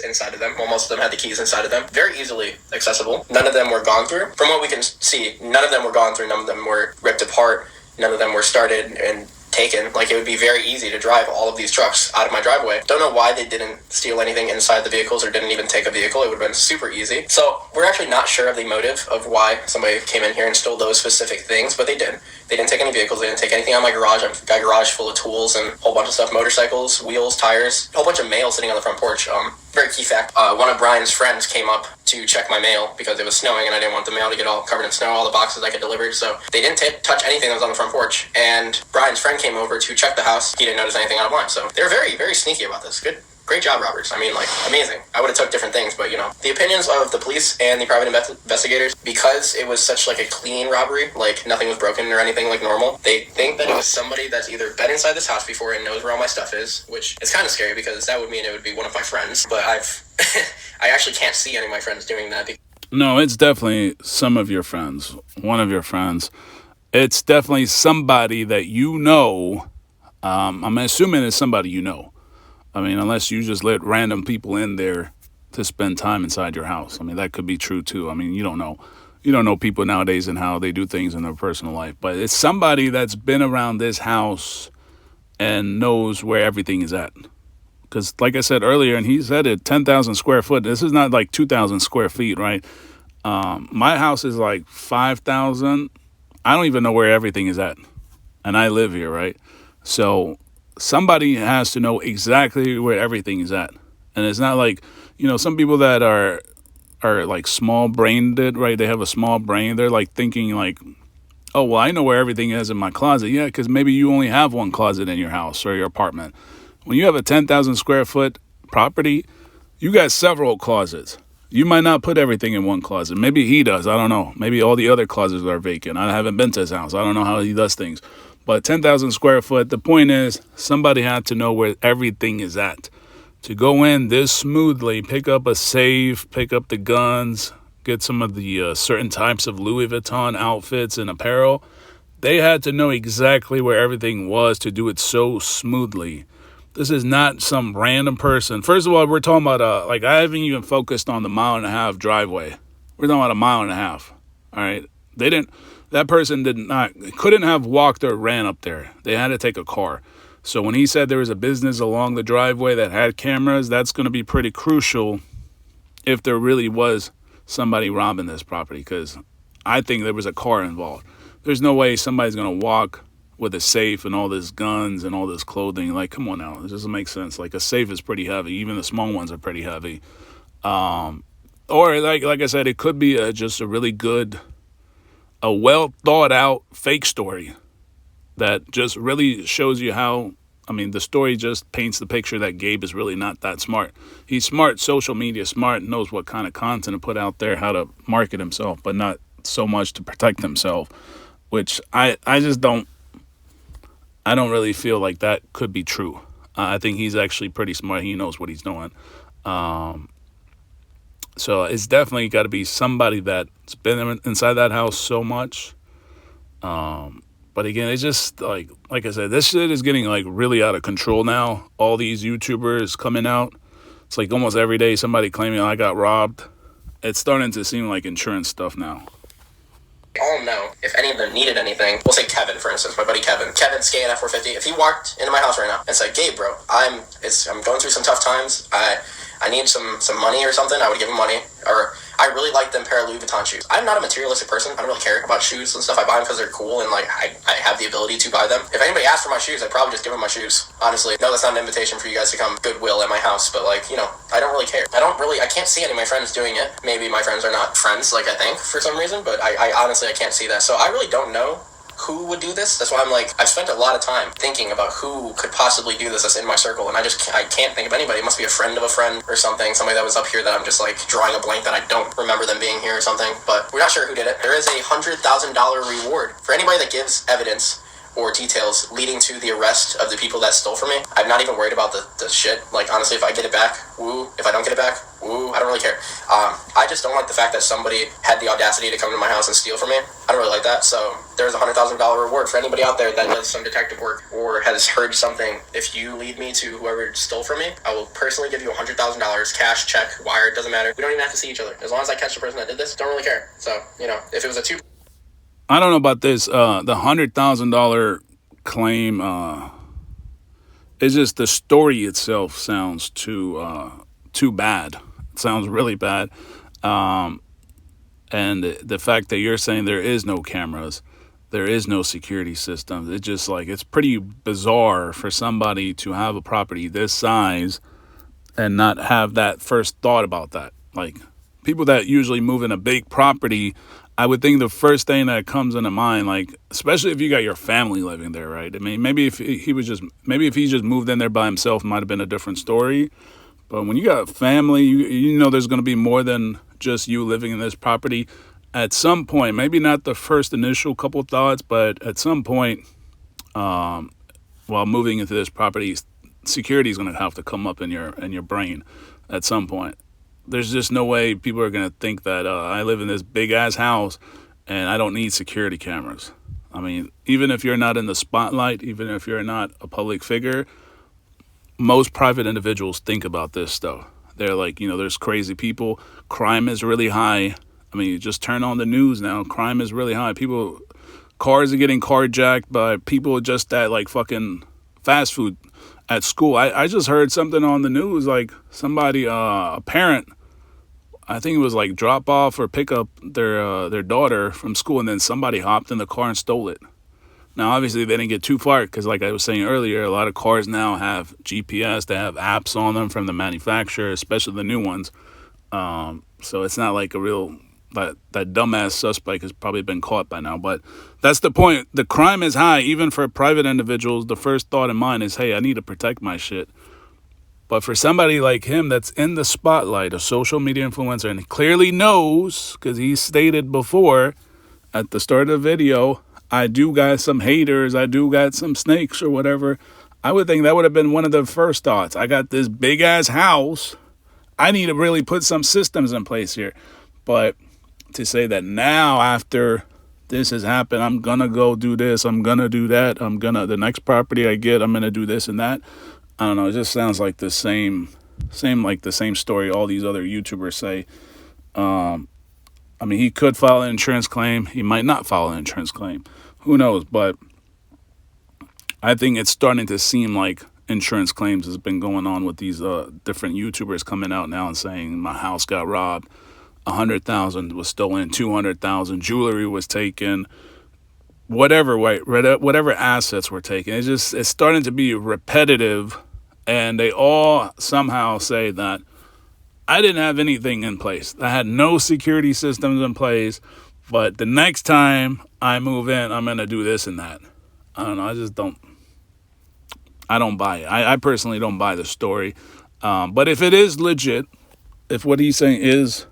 Inside of them. Well, most of them had the keys inside of them. Very easily accessible. None of them were gone through. From what we can see, none of them were gone through. None of them were ripped apart. None of them were started and taken. Like, it would be very easy to drive all of these trucks out of my driveway. Don't know why they didn't steal anything inside the vehicles or didn't even take a vehicle. It would have been super easy. So we're actually not sure of the motive of why somebody came in here and stole those specific things, but they did. They didn't take any vehicles. They didn't take anything out of my garage. I've got a garage full of tools and a whole bunch of stuff, motorcycles, wheels, tires, a whole bunch of mail sitting on the front porch. Very key fact. One of Brian's friends came up to check my mail because it was snowing and I didn't want the mail to get all covered in snow, all the boxes I get delivered. So they didn't touch anything that was on the front porch. And Brian's friend came over to check the house. He didn't notice anything out of mine. So they're very, very sneaky about this. Great job, Roberts. I mean, like, amazing. I would have took different things, but, you know, the opinions of the police and the private investigators, because it was such, like, a clean robbery, like, nothing was broken or anything like normal, they think that it was somebody that's either been inside this house before and knows where all my stuff is, which is kind of scary because that would mean it would be one of my friends, but I actually can't see any of my friends doing that. No, it's definitely some of your friends, one of your friends. It's definitely somebody that you know. I'm assuming it's somebody you know. I mean, unless you just let random people in there to spend time inside your house. I mean, that could be true too. I mean, you don't know. You don't know people nowadays and how they do things in their personal life. But it's somebody that's been around this house and knows where everything is at. Because like I said earlier, and he said it, 10,000 square foot. This is not like 2,000 square feet, right? My house is like 5,000. I don't even know where everything is at. And I live here, right? So somebody has to know exactly where everything is at. And it's not like, you know, some people that are like small-brained, right? They have a small brain. They're like thinking like, oh, well, I know where everything is in my closet. Yeah, because maybe you only have one closet in your house or your apartment. When you have a 10,000 square foot property, you got several closets. You might not put everything in one closet. Maybe he does. I don't know. Maybe all the other closets are vacant. I haven't been to his house. I don't know how he does things. But 10,000 square foot, the point is somebody had to know where everything is at. To go in this smoothly, pick up a safe, pick up the guns, get some of the certain types of Louis Vuitton outfits and apparel, they had to know exactly where everything was to do it so smoothly. This is not some random person. First of all, we're talking about, like, I haven't even focused on the 1.5 mile driveway. We're talking about 1.5 miles, all right? That person couldn't have walked or ran up there. They had to take a car. So when he said there was a business along the driveway that had cameras, that's going to be pretty crucial if there really was somebody robbing this property, because I think there was a car involved. There's no way somebody's going to walk with a safe and all this guns and all this clothing. Like, come on now. It doesn't make sense. Like, a safe is pretty heavy. Even the small ones are pretty heavy. Or like I said, it could be just a really good, a well thought out fake story that just really shows you how, I mean, the story just paints the picture that Gabe is really not that smart. He's smart, social media smart, knows what kind of content to put out there, how to market himself, but not so much to protect himself, which I don't really feel like that could be true. I think he's actually pretty smart. He knows what he's doing. So it's definitely got to be somebody that's been inside that house so much. But again, it's just like I said, this shit is getting like really out of control now. All these YouTubers coming out. It's like almost every day somebody claiming I got robbed. It's starting to seem like insurance stuff now. All know if any of them needed anything. We'll say Kevin, for instance, my buddy Kevin Skate F450. If he walked into my house right now and said, "Gabe, bro, I'm going through some tough times. I need some money or something," I would give him money. Or I really like them pair of Louis Vuitton shoes. I'm not a materialistic person. I don't really care about shoes and stuff. I buy them because they're cool and like I have the ability to buy them. If anybody asked for my shoes, I'd probably just give them my shoes. Honestly, no, that's not an invitation for you guys to come Goodwill at my house, but like, you know, I don't really care. I can't see any of my friends doing it. Maybe my friends are not friends, like I think, for some reason, but I honestly, I can't see that. So I really don't know who would do this. That's why I'm like, I've spent a lot of time thinking about who could possibly do this that's in my circle, and I can't think of anybody. It must be a friend of a friend or something, somebody that was up here that I'm just like drawing a blank that I don't remember them being here or something, but we're not sure who did it. There is a $100,000 reward for anybody that gives evidence or details leading to the arrest of the people that stole from me. I'm not even worried about the shit. Like, honestly, if I get it back, woo. If I don't get it back, woo. I don't really care. I just don't like the fact that somebody had the audacity to come to my house and steal from me. I don't really like that. So there's a $100,000 reward for anybody out there that does some detective work or has heard something. If you lead me to whoever stole from me, I will personally give you $100,000, cash, check, wire, it doesn't matter. We don't even have to see each other. As long as I catch the person that did this, don't really care. So, you know, if it was a two... I don't know about this. The $100,000 claim, it's just the story itself sounds too bad. It sounds really bad. And the fact that you're saying there is no cameras, there is no security systems, it's just like, it's pretty bizarre for somebody to have a property this size and not have that first thought about that. Like, people that usually move in a big property, I would think the first thing that comes into mind, like, especially if you got your family living there, right? I mean, maybe if he just moved in there by himself, it might have been a different story. But when you got family, you know there's going to be more than just you living in this property. At some point, maybe not the first initial couple thoughts, but at some point, while moving into this property, security is going to have to come up in your brain at some point. There's just no way people are going to think that I live in this big-ass house and I don't need security cameras. I mean, even if you're not in the spotlight, even if you're not a public figure, most private individuals think about this stuff. They're like, you know, there's crazy people. Crime is really high. I mean, you just turn on the news now. Crime is really high. Cars are getting carjacked by people just at like fucking fast food at school. I just heard something on the news, like somebody, a parent, I think it was like drop off or pick up their daughter from school, and then somebody hopped in the car and stole it. Now, obviously, they didn't get too far because, like I was saying earlier, a lot of cars now have GPS. They have apps on them from the manufacturer, especially the new ones. So it's not like a real... that dumbass suspect has probably been caught by now. But that's the point. The crime is high. Even for private individuals, the first thought in mind is, hey, I need to protect my shit. But for somebody like him that's in the spotlight, a social media influencer, and he clearly knows, because he stated before at the start of the video, I do got some haters, I do got some snakes or whatever, I would think that would have been one of the first thoughts. I got this big-ass house. I need to really put some systems in place here. But to say that now, after this has happened, I'm going to go do this, I'm going to do that, the next property I get, I'm going to do this and that. I don't know, it just sounds like the same story all these other YouTubers say. I mean, he could file an insurance claim. He might not file an insurance claim. Who knows? But I think it's starting to seem like insurance claims has been going on with these different YouTubers coming out now and saying my house got robbed, 100,000 was stolen, 200,000 jewelry was taken, whatever assets were taken. It's starting to be repetitive, and they all somehow say that I didn't have anything in place. I had no security systems in place, but the next time I move in, I'm going to do this and that. I don't know. I don't buy it. I personally don't buy the story. But if it is legit, if what he's saying is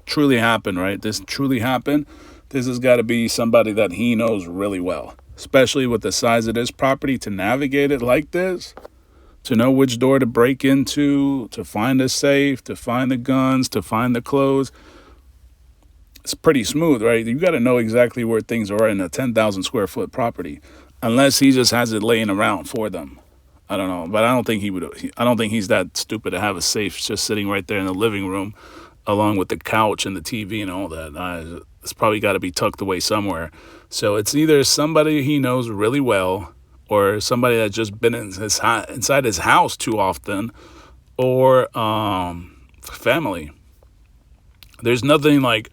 truly happened, right? This truly happened. This has got to be somebody that he knows really well, especially with the size of this property, to navigate it like this, to know which door to break into, to find the safe, to find the guns, to find the clothes. It's pretty smooth, right? You got to know exactly where things are in a 10,000 square foot property, unless he just has it laying around for them. I don't know, but I don't think I don't think he's that stupid to have a safe just sitting right there in the living room, along with the couch and the TV and all that. It's probably got to be tucked away somewhere. So it's either somebody he knows really well, or somebody that's just been inside his house too often, or family. There's nothing like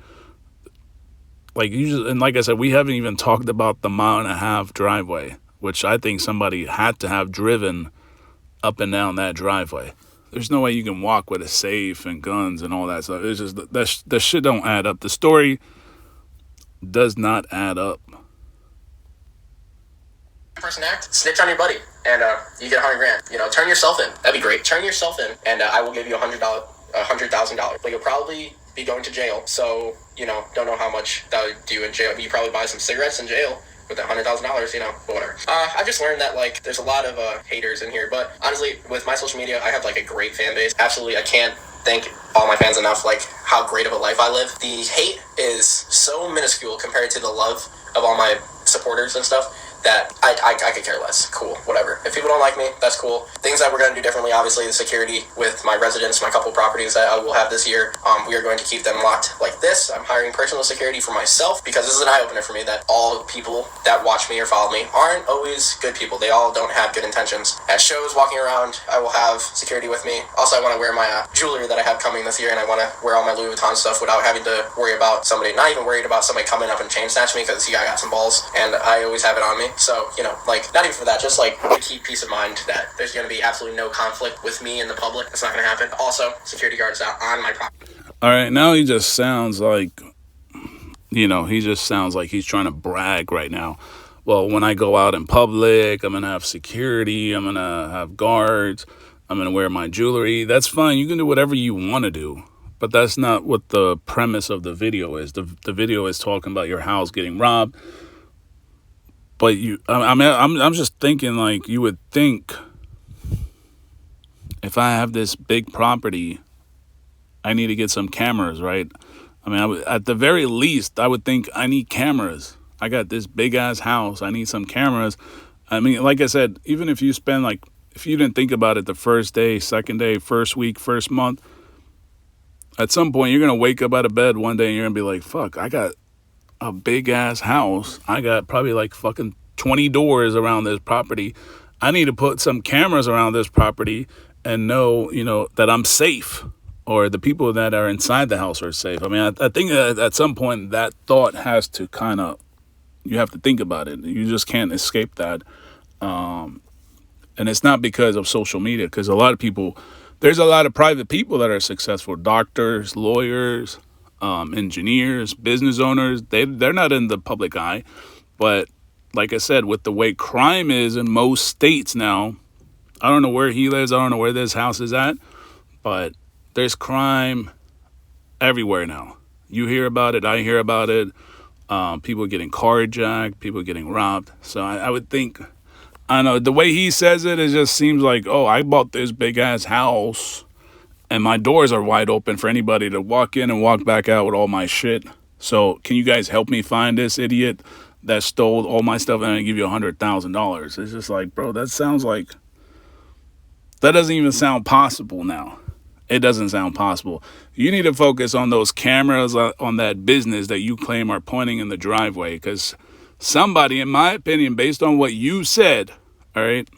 usually, and like I said, we haven't even talked about the 1.5 mile driveway, which I think somebody had to have driven up and down that driveway. There's no way you can walk with a safe and guns and all that stuff. It's just that shit don't add up. The story does not add up. Person act, snitch on your buddy, and you get $100,000. Turn yourself in. That'd be great. Turn yourself in, and I will give you $100,000. But you'll probably be going to jail. So don't know how much that would do in jail. You probably buy some cigarettes in jail with that $100,000, but whatever. I've just learned that there's a lot of haters in here, but honestly, with my social media, I have a great fan base. Absolutely, I can't thank all my fans enough, how great of a life I live. The hate is so minuscule compared to the love of all my supporters and stuff that I could care less. Cool, whatever. If people don't like me, that's cool. Things that we're going to do differently, obviously, the security with my residents, my couple properties that I will have this year, we are going to keep them locked like this. I'm hiring personal security for myself, because this is an eye-opener for me that all people that watch me or follow me aren't always good people. They all don't have good intentions. At shows, walking around, I will have security with me. Also, I want to wear my jewelry that I have coming this year, and I want to wear all my Louis Vuitton stuff without having to worry about somebody, not even worried about somebody coming up and chain snatch me, because I got some balls, and I always have it on me. So, not even for that, just to keep peace of mind that there's going to be absolutely no conflict with me and the public. That's not going to happen. Also, security guards out on my property. All right, now he just sounds like, he's trying to brag right now. Well, when I go out in public, I'm going to have security, I'm going to have guards, I'm going to wear my jewelry. That's fine. You can do whatever you want to do. But that's not what the premise of the video is. The video is talking about your house getting robbed. But I'm just thinking, you would think, if I have this big property, I need to get some cameras, right? At the very least, I would think I need cameras. I got this big ass house. I need some cameras. Like I said, even if you spend if you didn't think about it the first day, second day, first week, first month, at some point you're going to wake up out of bed one day and you're going to be like, fuck, I got a big ass house. I got probably fucking 20 doors around this property. I need to put some cameras around this property and know, that I'm safe, or the people that are inside the house are safe. I think that at some point that thought has to you have to think about it. You just can't escape that. And it's not because of social media, because there's a lot of private people that are successful. Doctors, lawyers, engineers, business owners, they're not in the public eye. But like I said, with the way crime is in most states now, I don't know where he lives, I don't know where this house is at, but there's crime everywhere now. You hear about it, I hear about it. People getting carjacked, people getting robbed. So I would think, I don't know, the way he says it just seems like, oh, I bought this big ass house and my doors are wide open for anybody to walk in and walk back out with all my shit. So can you guys help me find this idiot that stole all my stuff, and I give you $100,000? It's just bro, that doesn't even sound possible now. It doesn't sound possible. You need to focus on those cameras on that business that you claim are pointing in the driveway, because somebody, in my opinion, based on what you said All right.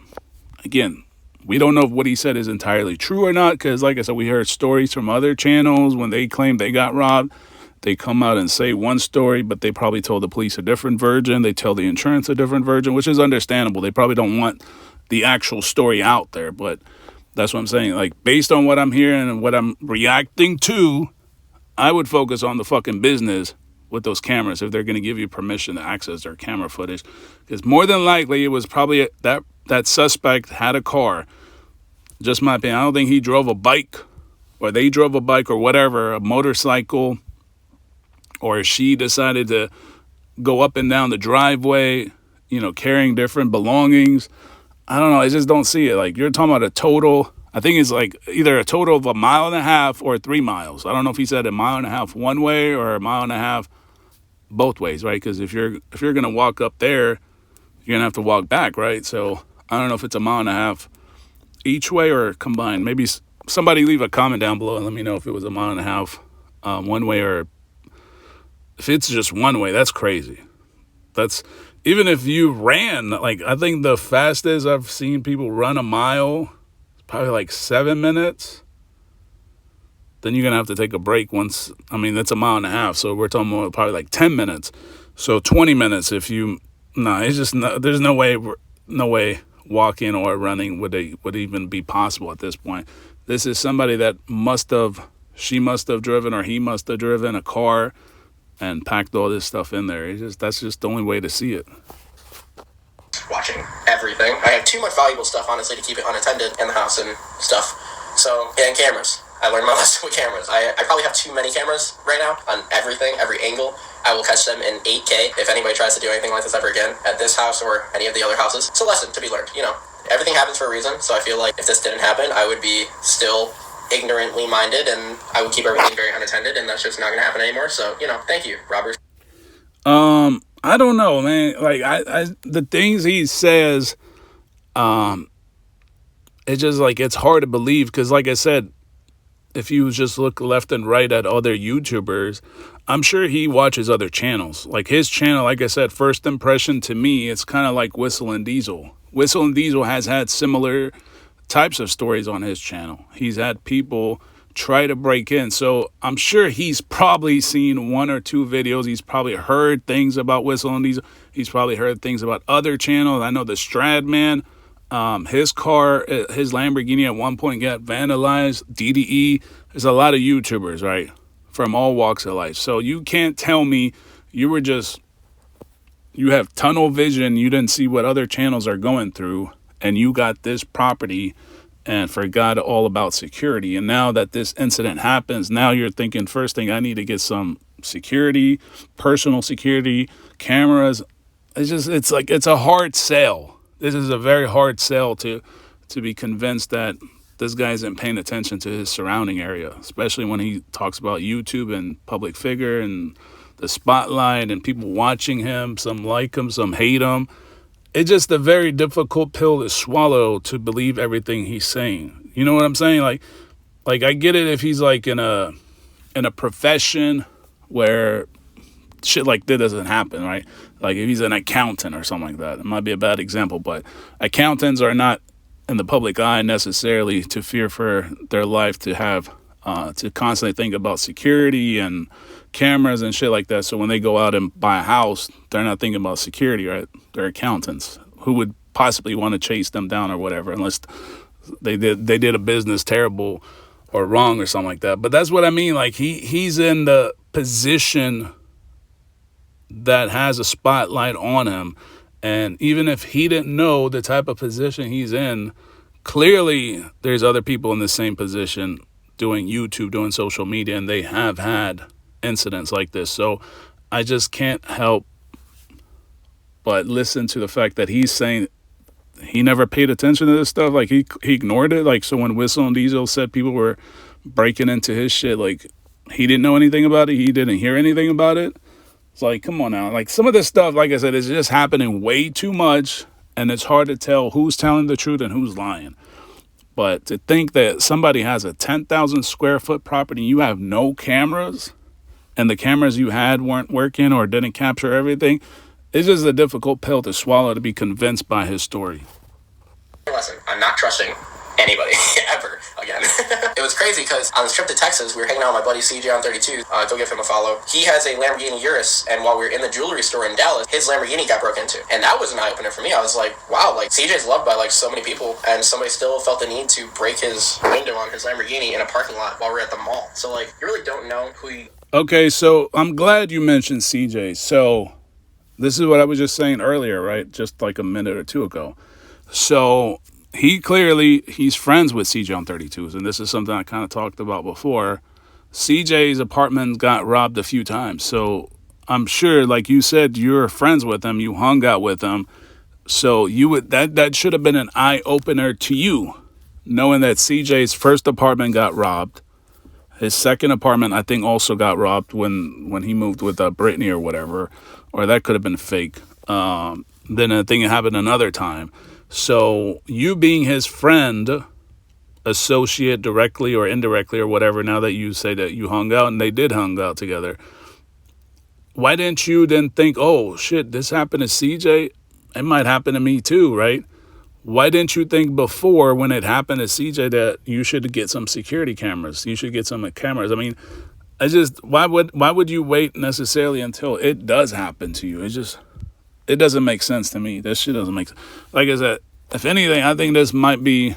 Again, we don't know if what he said is entirely true or not, because like I said, we heard stories from other channels when they claim they got robbed. They come out and say one story, but they probably told the police a different version. They tell the insurance a different version, which is understandable. They probably don't want the actual story out there, but that's what I'm saying. Like, based on what I'm hearing and what I'm reacting to, I would focus on the fucking business with those cameras if they're going to give you permission to access their camera footage. Because more than likely, it was probably that suspect had a car. Just my opinion. I don't think he drove a bike, or they drove a bike, or whatever, a motorcycle, or she decided to go up and down the driveway, carrying different belongings. I don't know. I just don't see it. Like, you're talking about a total, I think it's like either a total of 1.5 miles or 3 miles. I don't know if he said 1.5 miles one way or 1.5 miles both ways, right? Because if you're going to walk up there, you're going to have to walk back, right? So I don't know if it's 1.5 miles each way or combined. Maybe somebody leave a comment down below and let me know if it was 1.5 miles one way, or if it's just one way. That's crazy. That's, even if you ran, like, I think the fastest I've seen people run a mile is probably like 7 minutes. Then you're going to have to take a break once. I mean, that's 1.5 miles. So we're talking about probably like 10 minutes. So 20 minutes if you, it's just, there's no way walking or running would even be possible at this point. This is somebody that she must have driven, or he must have driven a car and packed all this stuff in there. That's just the only way to see it. Watching everything. I have too much valuable stuff, honestly, to keep it unattended in the house and stuff. So, yeah, and cameras. I learned my lesson with cameras. I probably have too many cameras right now on everything, every angle. I will catch them in 8K if anybody tries to do anything like this ever again at this house or any of the other houses. It's a lesson to be learned, Everything happens for a reason, so I feel like if this didn't happen, I would be still ignorantly minded, and I would keep everything very unattended, and that's just not going to happen anymore. So, thank you, Robert. I don't know, man. Like, I the things he says, it's just like, it's hard to believe, because like I said, if you just look left and right at other YouTubers, I'm sure he watches other channels. Like, his channel, like I said, First Impression, to me, it's kind of like Whistle and Diesel. Whistle and Diesel has had similar types of stories on his channel. He's had people try to break in. So I'm sure he's probably seen 1 or 2 videos. He's probably heard things about Whistle and Diesel. He's probably heard things about other channels. I know the Stradman, his car, his Lamborghini at one point got vandalized. DDE. There's a lot of YouTubers, right, from all walks of life. So you can't tell me you have tunnel vision. You didn't see what other channels are going through, and you got this property and forgot all about security. And now that this incident happens, now you're thinking, first thing, I need to get some security, personal security, cameras. It's a hard sell. This is a very hard sell to be convinced that this guy isn't paying attention to his surrounding area, especially when he talks about YouTube and public figure and the spotlight and people watching him. Some like him, some hate him. It's just a very difficult pill to swallow, to believe everything he's saying. You know what I'm saying? Like I get it if he's like in a profession where shit like this doesn't happen, right? Like if he's an accountant or something like that. It might be a bad example, but accountants are not in the public eye necessarily to fear for their life, to have to constantly think about security and cameras and shit like that. So when they go out and buy a house, they're not thinking about security, right? They're accountants. Who would possibly want to chase them down or whatever, unless they did a business terrible or wrong or something like that. But that's what I mean. Like he's in the position that has a spotlight on him, and even if he didn't know the type of position he's in, clearly there's other people in the same position doing YouTube, doing social media, and they have had incidents like this. So I just can't help but listen to the fact that he's saying he never paid attention to this stuff. Like he ignored it. Like, so when Whistle and Diesel said people were breaking into his shit, like he didn't know anything about it. He didn't hear anything about it. It's like, come on now. Like, some of this stuff, like I said, is just happening way too much, and it's hard to tell who's telling the truth and who's lying. But to think that somebody has a 10,000 square foot property, you have no cameras, and the cameras you had weren't working or didn't capture everything, it's just a difficult pill to swallow, to be convinced by his story. lesson. I'm not trusting anybody ever again. It was crazy because on this trip to Texas, we were hanging out with my buddy CJ on 32. Go give him a follow. He has a Lamborghini Urus, and while we were in the jewelry store in Dallas, his Lamborghini got broke into, and that was an eye opener for me. I was like, wow, like CJ's loved by like so many people, and somebody still felt the need to break his window on his Lamborghini in a parking lot while we're at the mall. So like, you really don't know who you. Okay, so I'm glad you mentioned CJ. So this is what I was just saying earlier, right? Just like a minute or two ago. So he's friends with CJ on 32s, and this is something I kind of talked about before. CJ's apartment got robbed a few times, so I'm sure, like you said, you're friends with him, you hung out with him, so that should have been an eye opener to you, knowing that CJ's first apartment got robbed. His second apartment, I think, also got robbed when he moved with Brittany or whatever, or that could have been fake. Then I think it happened another time. So you being his friend, associate directly or indirectly or whatever, now that you say that you hung out, and they did hang out together, why didn't you then think, oh, shit, this happened to CJ? It might happen to me too, right? Why didn't you think before when it happened to CJ that you should get some security cameras? You should get some cameras. I mean, why would you wait necessarily until it does happen to you? It doesn't make sense to me. That shit doesn't make sense. Like I said, if anything, I think this might be,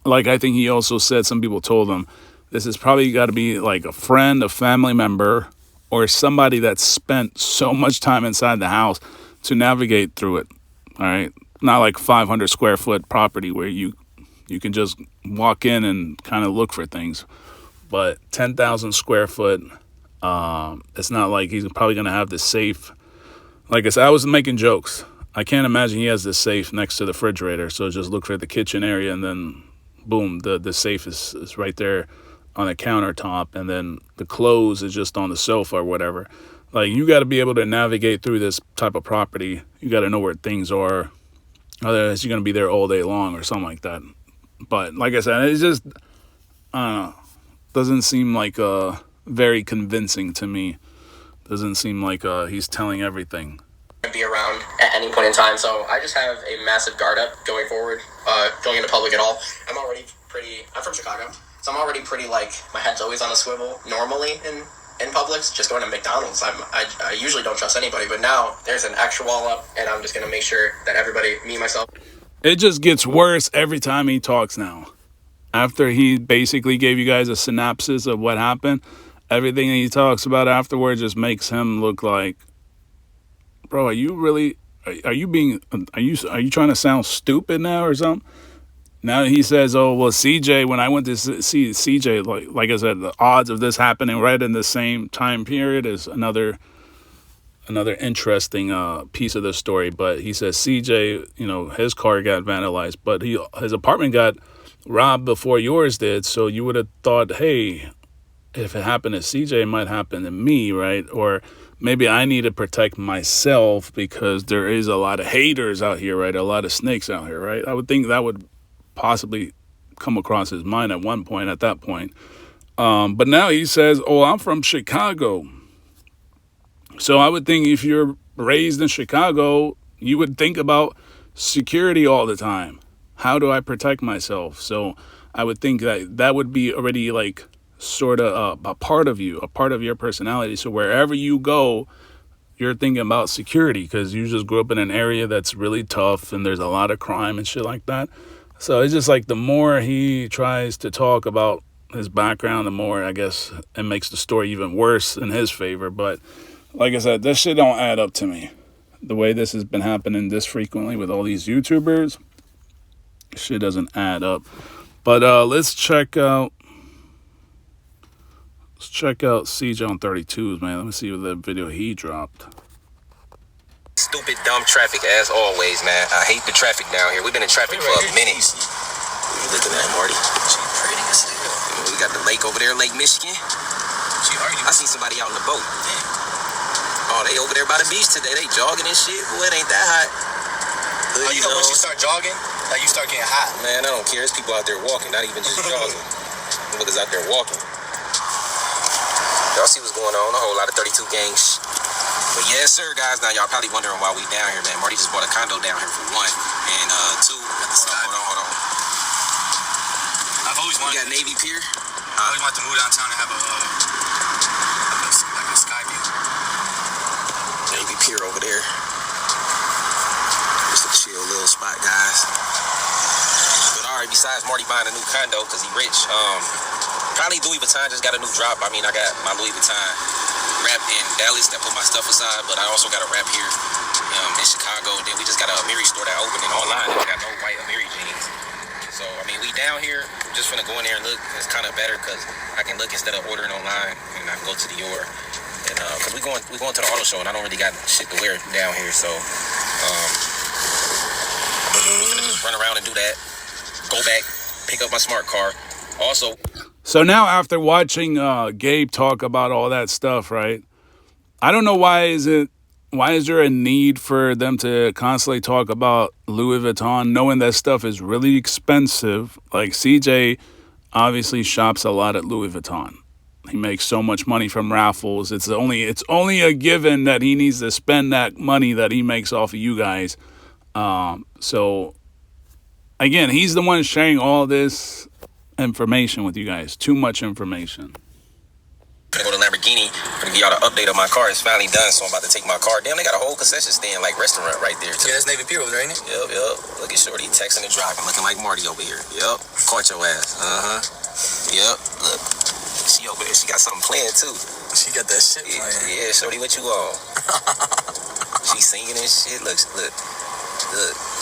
like I think he also said, some people told him, this has probably got to be like a friend, a family member, or somebody that spent so much time inside the house to navigate through it. All right. Not like 500 square foot property where you can just walk in and kind of look for things. But 10,000 square foot, it's not like he's probably going to have the safe. Like I said, I was making jokes. I can't imagine he has the safe next to the refrigerator. So just look for the kitchen area, and then boom, the safe is right there on the countertop, and then the clothes is just on the sofa or whatever. Like, you got to be able to navigate through this type of property. You got to know where things are. Otherwise, you're going to be there all day long or something like that. But like I said, it's just, I don't know, doesn't seem like very convincing to me. Doesn't seem like he's telling everything. Be around at any point in time, so I just have a massive guard up going forward, going into public at all. I'm from Chicago, so I'm already pretty, like, my head's always on a swivel normally in Publix. Just going to McDonald's, I usually don't trust anybody, but now there's an extra wall up, and I'm just going to make sure that everybody, me, myself. It just gets worse every time he talks now. After he basically gave you guys a synopsis of what happened, everything he talks about afterwards just makes him look like, bro, are you trying to sound stupid now or something? Now he says, oh, well, CJ, when I went to see CJ, like I said, the odds of this happening right in the same time period is another interesting piece of the story. But he says CJ, his car got vandalized, but his apartment got robbed before yours did. So you would have thought, hey, if it happened to CJ, it might happen to me, right? Or maybe I need to protect myself because there is a lot of haters out here, right? A lot of snakes out here, right? I would think that would possibly come across his mind at that point. But now he says, oh, I'm from Chicago. So I would think if you're raised in Chicago, you would think about security all the time. How do I protect myself? So I would think that would be already like sort of a part of you, a part of your personality. So wherever you go, you're thinking about security because you just grew up in an area that's really tough and there's a lot of crime and shit like that. So it's just like the more he tries to talk about his background, the more, I guess, it makes the story even worse in his favor. But like I said, this shit don't add up to me. The way this has been happening this frequently with all these YouTubers, shit doesn't add up. But let's check out CJ on 32s, man. Let me see what that video he dropped. Stupid, dumb traffic as always, man. I hate the traffic down here. We've been in traffic for a minute. What are you looking at, Marty? She pretty as hell. We got the lake over there, Lake Michigan. I see somebody out in the boat. Oh, they over there by the beach today. They jogging and shit. Boy, it ain't that hot. Once you start jogging, like you start getting hot. Man, I don't care. There's people out there walking, not even just jogging. Look, out there walking. Y'all see what's going on? A whole lot of 32 gangs. But yes, sir, guys. Now, y'all probably wondering why we down here, man. Marty just bought a condo down here for one. And two, hold on. I've always We wanted. got Navy Pier. I always wanted to move downtown and have like a sky view. Navy Pier over there. Just a chill little spot, guys. But alright, besides Marty buying a new condo because he rich, probably Louis Vuitton just got a new drop. I mean, I got my Louis Vuitton wrap in Dallas that put my stuff aside, but I also got a wrap here in Chicago. And then we just got a Amiri store that opened in online. They got no white Amiri jeans. So, I mean, we down here, just finna go in there and look. It's kind of better because I can look instead of ordering online, and I can go to Dior. And because we going to the auto show, and I don't really got shit to wear down here, so we're gonna just run around and do that. Go back, pick up my smart car. Also, So now after watching Gabe talk about all that stuff, right? I don't know why is there a need for them to constantly talk about Louis Vuitton, knowing that stuff is really expensive. Like CJ obviously shops a lot at Louis Vuitton. He makes so much money from raffles. It's only a given that he needs to spend that money that he makes off of you guys. So again, he's the one sharing all this information with you guys. Too much information. I'm gonna go to Lamborghini. I'm gonna give y'all the update of my car. It's finally done, so I'm about to take my car. Damn, they got a whole concession stand, like restaurant right there, too. Yeah, that's Navy Pier over there, ain't it? Yep. Look at Shorty texting and driving, looking like Marty over here. Yep. Caught your ass. Yep. Look. She over there. She got something playing, too. She got that shit playing. Yeah, Shorty, what you on? She singing and shit. Look.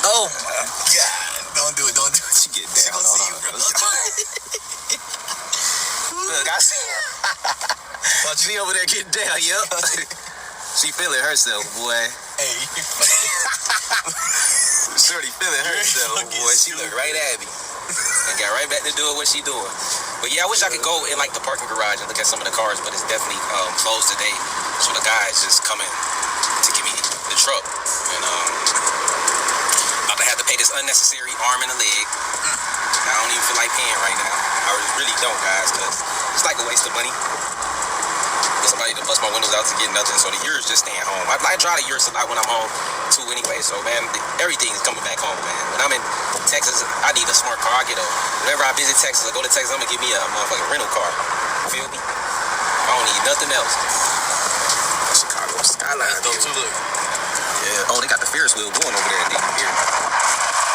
Oh, my God. Don't do it. She get down. She gonna see you, bro. Look, I see she over there getting down, yup. She feeling herself, boy. Hey, Shorty feeling herself, boy. She looked right at me and got right back to doing what she doing. But yeah, I wish I could go in like the parking garage and look at some of the cars, but it's definitely closed today. So the guy is just coming to give me the truck, and about to have to pay this unnecessary arm and a leg. I don't even feel like paying right now. I really don't, guys, because it's like a waste of money. Somebody to bust my windows out to get nothing, so the Urus just staying home. I drive the Urus a lot when I'm home too anyway, so man, everything is coming back home, man. When I'm in Texas, I need a smart car. Whenever I visit Texas, I go to Texas, I'm gonna give me a motherfucking rental car. You feel me? I don't need nothing else. Chicago skyline. dope too, look. Yeah. Oh, they got the Ferris wheel going over there at Navy Pier.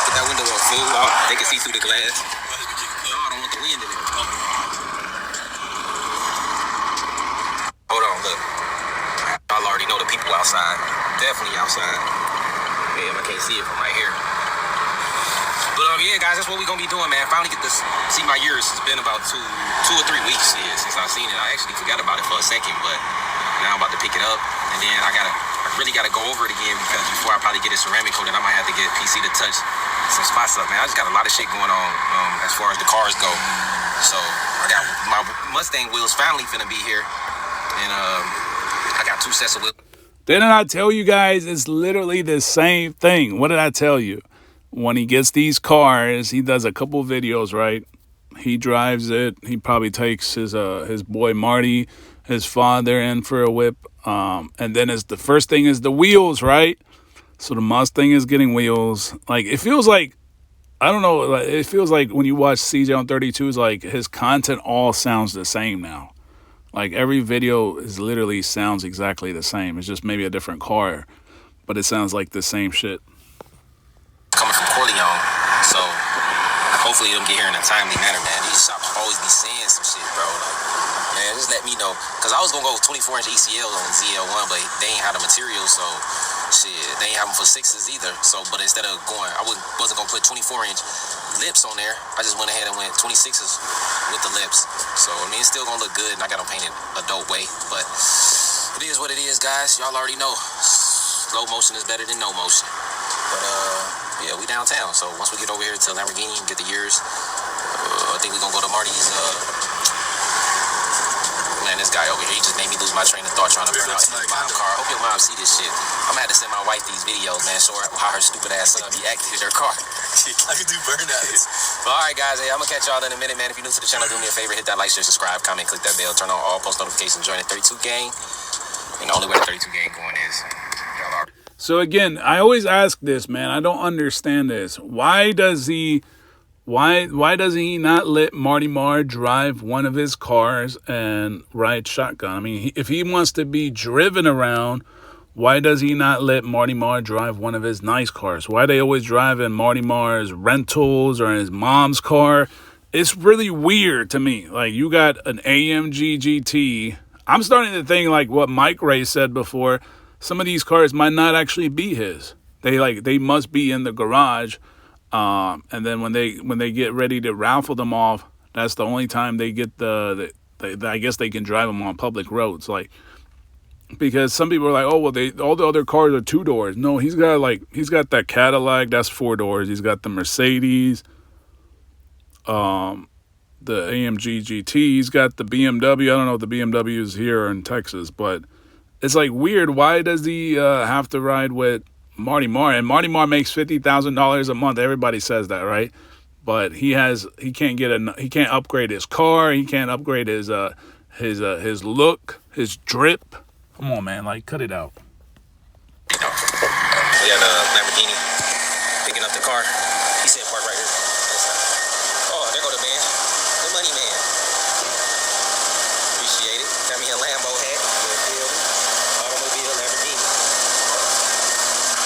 Put that window on full. They can see through the glass. No, I don't want the wind in it. Hold on, look. Y'all already know the people outside. Definitely outside. Damn, I can't see it from right here. But yeah, guys, that's what we're gonna be doing, man. Finally get to see my Urus. It's been about two or 3 weeks since I've seen it. I actually forgot about it for a second, but now I'm about to pick it up. And then I really gotta go over it again because before I probably get it ceramic coated, I might have to get PC to touch some spots up, man. I just got a lot of shit going on as far as the cars go. So I got my Mustang wheels finally finna be here. And I got 2 sets of wheels. Didn't I tell you guys it's literally the same thing? What did I tell you? When he gets these cars, he does a couple videos, right? He drives it. He probably takes his boy Marty, his father, in for a whip. And then the first thing is the wheels, right? So the Mustang is getting wheels. Like, it feels like, I don't know, it feels like when you watch CJ on 32, it's like his content all sounds the same now. Like, every video is literally sounds exactly the same. It's just maybe a different car, but it sounds like the same shit. Coming from Corleone, so hopefully it'll get here in a timely manner, man. These shops always be saying some shit, bro. Like, man, just let me know. Because I was going to go with 24-inch ECL on ZL1, but they ain't have the material, so shit, they ain't have them for 6s either. So, but instead of going, I wasn't going to put 24-inch lips on there. I just went ahead and went 26s with the lips. So, I mean, it's still going to look good, and I got them painted a dope way. But it is what it is, guys. Y'all already know. Slow motion is better than no motion. But, yeah, we downtown. So, once we get over here to Lamborghini and get the Urus, I think we're going to go to Marty's. Man, this guy over here, he just made me lose my train of thought trying to burn out my car. I hope your mom see this shit. I'm gonna have to send my wife these videos, man, show her how her stupid ass son deactivated her car. I can do burnouts. But alright, guys, hey, I'm gonna catch y'all in a minute, man. If you're new to the channel, do me a favor, hit that like, share, subscribe, comment, click that bell, turn on all post notifications, join the 32 gang. And the only way the 32 gang going is y'all are. So again, I always ask this, man. I don't understand this. Why does he not let Marty Marr drive one of his cars and ride shotgun? I mean, if he wants to be driven around, why does he not let Marty Marr drive one of his nice cars? Why they always drive in Marty Marr's rentals or in his mom's car? It's really weird to me. Like, you got an AMG GT. I'm starting to think like what Mike Ray said before. Some of these cars might not actually be his. They must be in the garage. And then when they get ready to raffle them off, that's the only time they get I guess they can drive them on public roads. Like, because some people are like, oh, well, all the other cars are 2 doors. No, he's got that Cadillac, that's 4 doors. He's got the Mercedes, the AMG GT. He's got the BMW. I don't know if the BMW is here or in Texas, but it's like weird. Why does he have to ride with Marty Marr? And Marty Marr makes $50,000 a month. Everybody says that, right? But he can't upgrade his car. He can't upgrade his look, his drip. Come on, man. Like, cut it out. We got a Lamborghini picking up the car. He said park right here. Oh, there go the man. The money man. Appreciate it. Got me a Lambo hat. Automobile Lamborghini.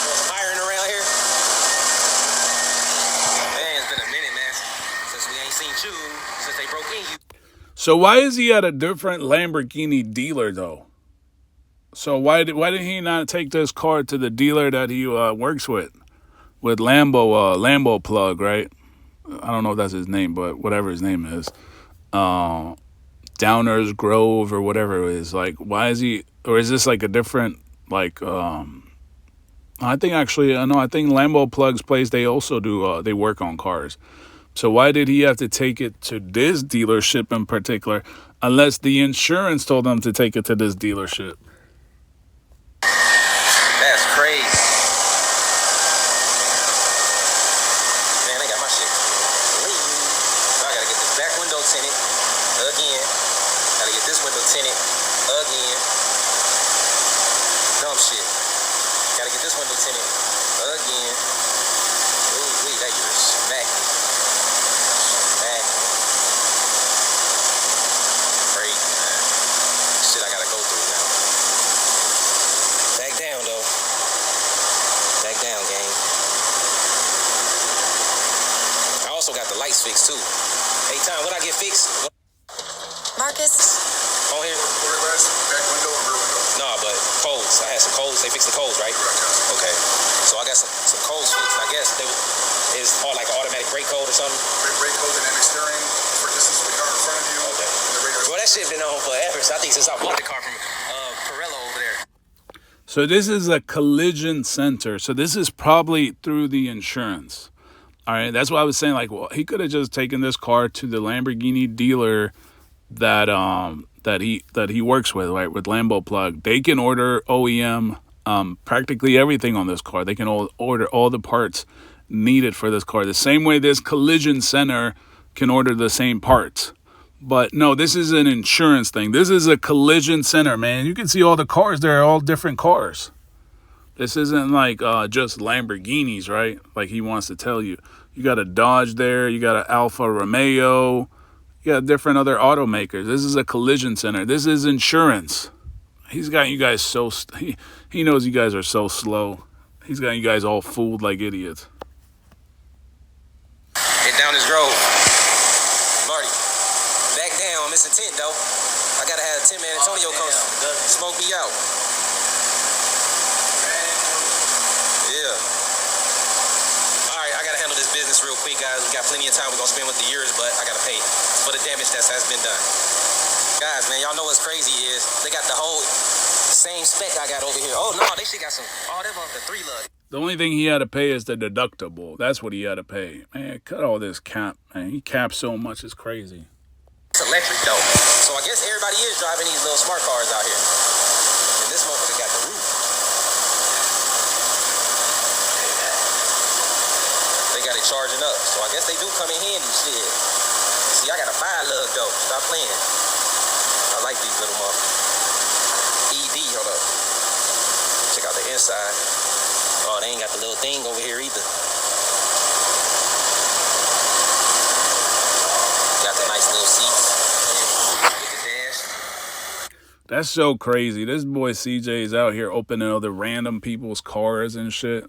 Want some hiring around here? Man, it's been a minute, man. Since we ain't seen you. Since they broke in you. So why is he at a different Lamborghini dealer, though? So why did he not take this car to the dealer that he works with Lambo Plug, right? I don't know if that's his name, but whatever his name is, Downers Grove or whatever it is. Like, why is he? Or is this like a different like? I think Lambo Plug's place. They also do. They work on cars. So why did he have to take it to this dealership in particular? Unless the insurance told him to take it to this dealership. That's crazy. Man, they got my shit clean. So I gotta get this back window tinted again. Gotta get this window tinted again. Dumb shit. Gotta get this window tinted again. Ooh, wait, that year is smacking. Crazy, man. Shit I gotta go through now. Back down, though. Back down, gang. I also got the lights fixed, too. Hey, Tom, what I get fixed? Marcus? On here? Rear glass, back window, and rear window. Nah, but codes. I had some codes. They fixed the codes, right? Okay. So I got some codes fixed. I guess it's all like an automatic brake code or something. Brake code, dynamic steering, for distance of the car in front of you. Okay. And the radar. Well, that shit been on forever. So I think since I bought the car from Pirello over there. So this is a collision center. So this is probably through the insurance. All right. That's why I was saying, like, well, he could have just taken this car to the Lamborghini dealer that he works with, right? With Lambo Plug. They can order OEM practically everything on this car. They can order all the parts needed for this car. The same way this collision center can order the same parts. But no, this is an insurance thing. This is a collision center, man. You can see all the cars there are all different cars. This isn't like just Lamborghinis, right? Like he wants to tell you. You got a Dodge there. You got an Alfa Romeo. You got different other automakers. This is a collision center. This is insurance. He's got you guys so... He knows you guys are so slow. He's got you guys all fooled like idiots. Hit down this road. Marty, back down. Missing tent, though. I gotta have Tim and Antonio come smoke me out. Yeah. All right, I gotta handle this business real quick, guys. We got plenty of time we're gonna spend with the years, but I gotta pay for the damage that has been done. Guys, man, y'all know what's crazy is they got the whole same spec I got over here. Oh, no, they shit got some... Oh, they want the 3 lug. The only thing he had to pay is the deductible. That's what he had to pay. Man, cut all this cap, man. He caps so much, it's crazy. It's electric, though. So I guess everybody is driving these little smart cars out here. And this motherfucker got the roof. They got it charging up. So I guess they do come in handy, shit. See, I got a 5 lug, though. Stop playing. I like these little motherfuckers. ED, hold up. Check out the inside. got the little thing over here either. Got the nice little seats with the dash. That's so crazy. This boy CJ is out here opening other random people's cars and shit.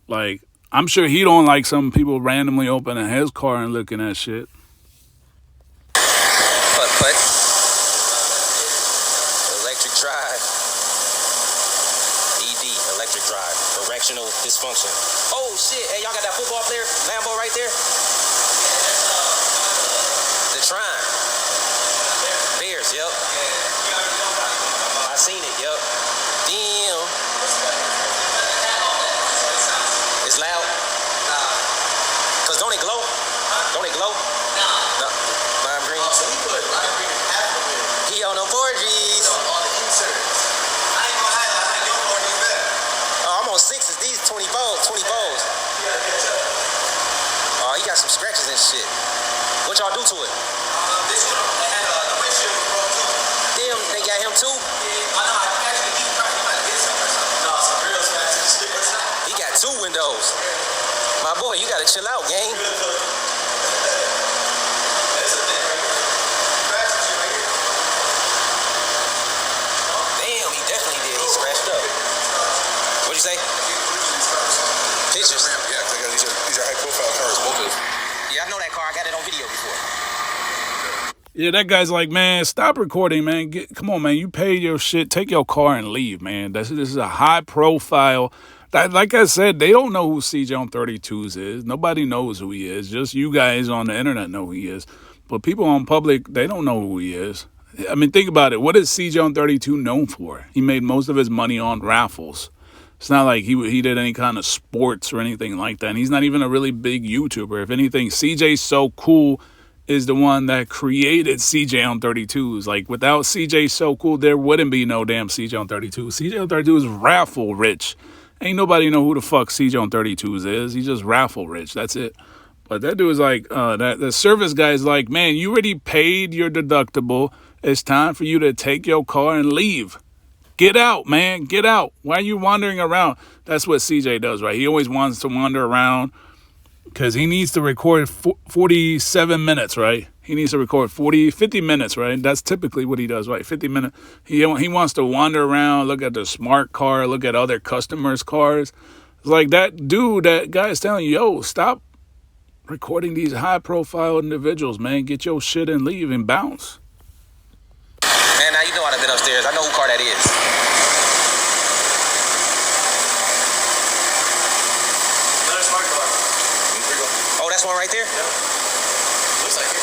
Like, I'm sure he don't like some people randomly opening his car and looking at shit. Putt. Electric drive. ED, electric drive. Directional dysfunction. Oh shit, hey, y'all got that football player, Lambo right there? The Trine. Bears, yep. I seen it, yep. Damn. It's loud. Cause don't it glow? Don't it glow? No. Lime green. So he put lime green in half of it. He on them 4Gs. On the inserts. I ain't gonna hide. I like your 4G better. Oh, I'm on 6s. These 20 balls. Oh, he got some scratches and shit. What y'all do to it? This one, they had the windshield was broke too. Damn, they got him too? I know, I actually keep trying to get some or something. No, some real scratches. He got 2 windows. My boy, you gotta chill out, gang. That's a thing right here. Scratches you right here. Damn, he definitely did. He scratched up. What'd you say? Pictures. Yeah, these are high profile cars, both of them. Yeah, I know that car. I got it on video before. Yeah, that guy's like, man, stop recording, man. Come on, man. You paid your shit. Take your car and leave, man. This is a high profile. Like I said, they don't know who CJ on 32s is. Nobody knows who he is. Just you guys on the internet know who he is. But people on public, they don't know who he is. I mean, think about it. What is CJ on 32 known for? He made most of his money on raffles. It's not like he did any kind of sports or anything like that. And he's not even a really big YouTuber. If anything, CJ So Cool is the one that created CJ on 32s. Like, without CJ So Cool, there wouldn't be no damn CJ on 32. CJ on 32 is raffle rich. Ain't nobody know who the fuck CJ on 32s is. He's just raffle rich. That's it. But that dude is like, the service guy is like, man, you already paid your deductible. It's time for you to take your car and leave. Get out, man. Get out. Why are you wandering around? That's what CJ does, right? He always wants to wander around because he needs to record 47 minutes, right? He needs to record 50 minutes, right? That's typically what he does, right? 50 minutes. He wants to wander around, look at the smart car, look at other customers' cars. It's like that dude, that guy is telling you, yo, stop recording these high-profile individuals, man. Get your shit and leave and bounce. Man, now you know I've been upstairs. I know who car that is. Another smart car. Oh, that's one right there? Yep. Looks like it.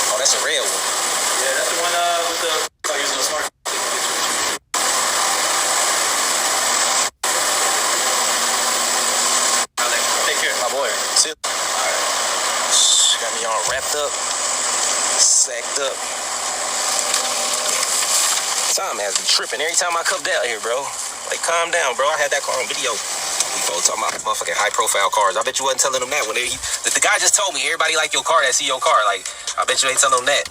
Oh, that's a red one. Yeah, that's the one with the using the smart. Take care. My boy. See? Got me all wrapped up, sacked up. Time has been tripping every time I come down here, bro. Like, calm down, bro. I had that car on video. We both talking about motherfucking high-profile cars. I bet you wasn't telling them that when the guy just told me everybody like your car that see your car. Like, I bet you ain't telling them that.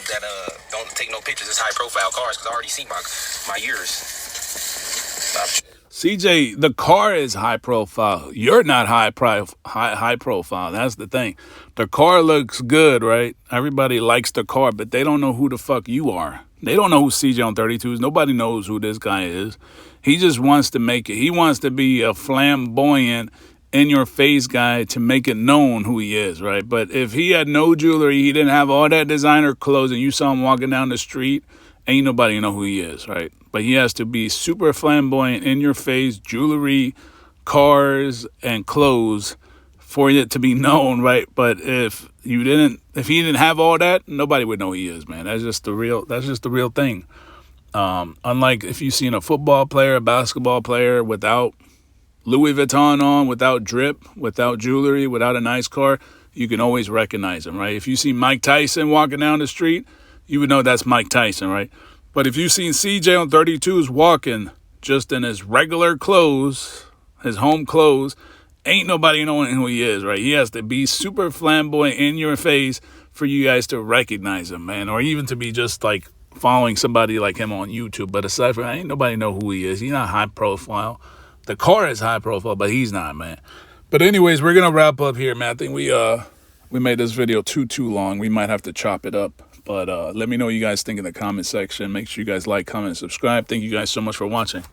That don't take no pictures. It's high-profile cars because I already see my years. Stop. CJ, the car is high profile. You're not high profile. That's the thing. The car looks good, right? Everybody likes the car, but they don't know who the fuck you are. They don't know who CJ on 32s. Nobody knows who this guy is. He just wants to make it. He wants to be a flamboyant, in-your-face guy to make it known who he is, right? But if he had no jewelry, he didn't have all that designer clothes, and you saw him walking down the street, ain't nobody know who he is, right? But he has to be super flamboyant, in your face, jewelry, cars, and clothes for it to be known, right? But if he didn't have all that, nobody would know who he is, man. That's just the real thing. Unlike if you've seen a football player, a basketball player without Louis Vuitton on, without drip, without jewelry, without a nice car, you can always recognize him, right? If you see Mike Tyson walking down the street, you would know that's Mike Tyson, right? But if you've seen CJ on 32s walking just in his regular clothes, his home clothes, ain't nobody knowing who he is, right? He has to be super flamboyant in your face for you guys to recognize him, man, or even to be just like following somebody like him on YouTube. But aside from that, ain't nobody know who he is. He's not high profile. The car is high profile, but he's not, man. But anyways, we're gonna wrap up here, man. I think we made this video too long. We might have to chop it up. But let me know what you guys think in the comment section. Make sure you guys like, comment, and subscribe. Thank you guys so much for watching.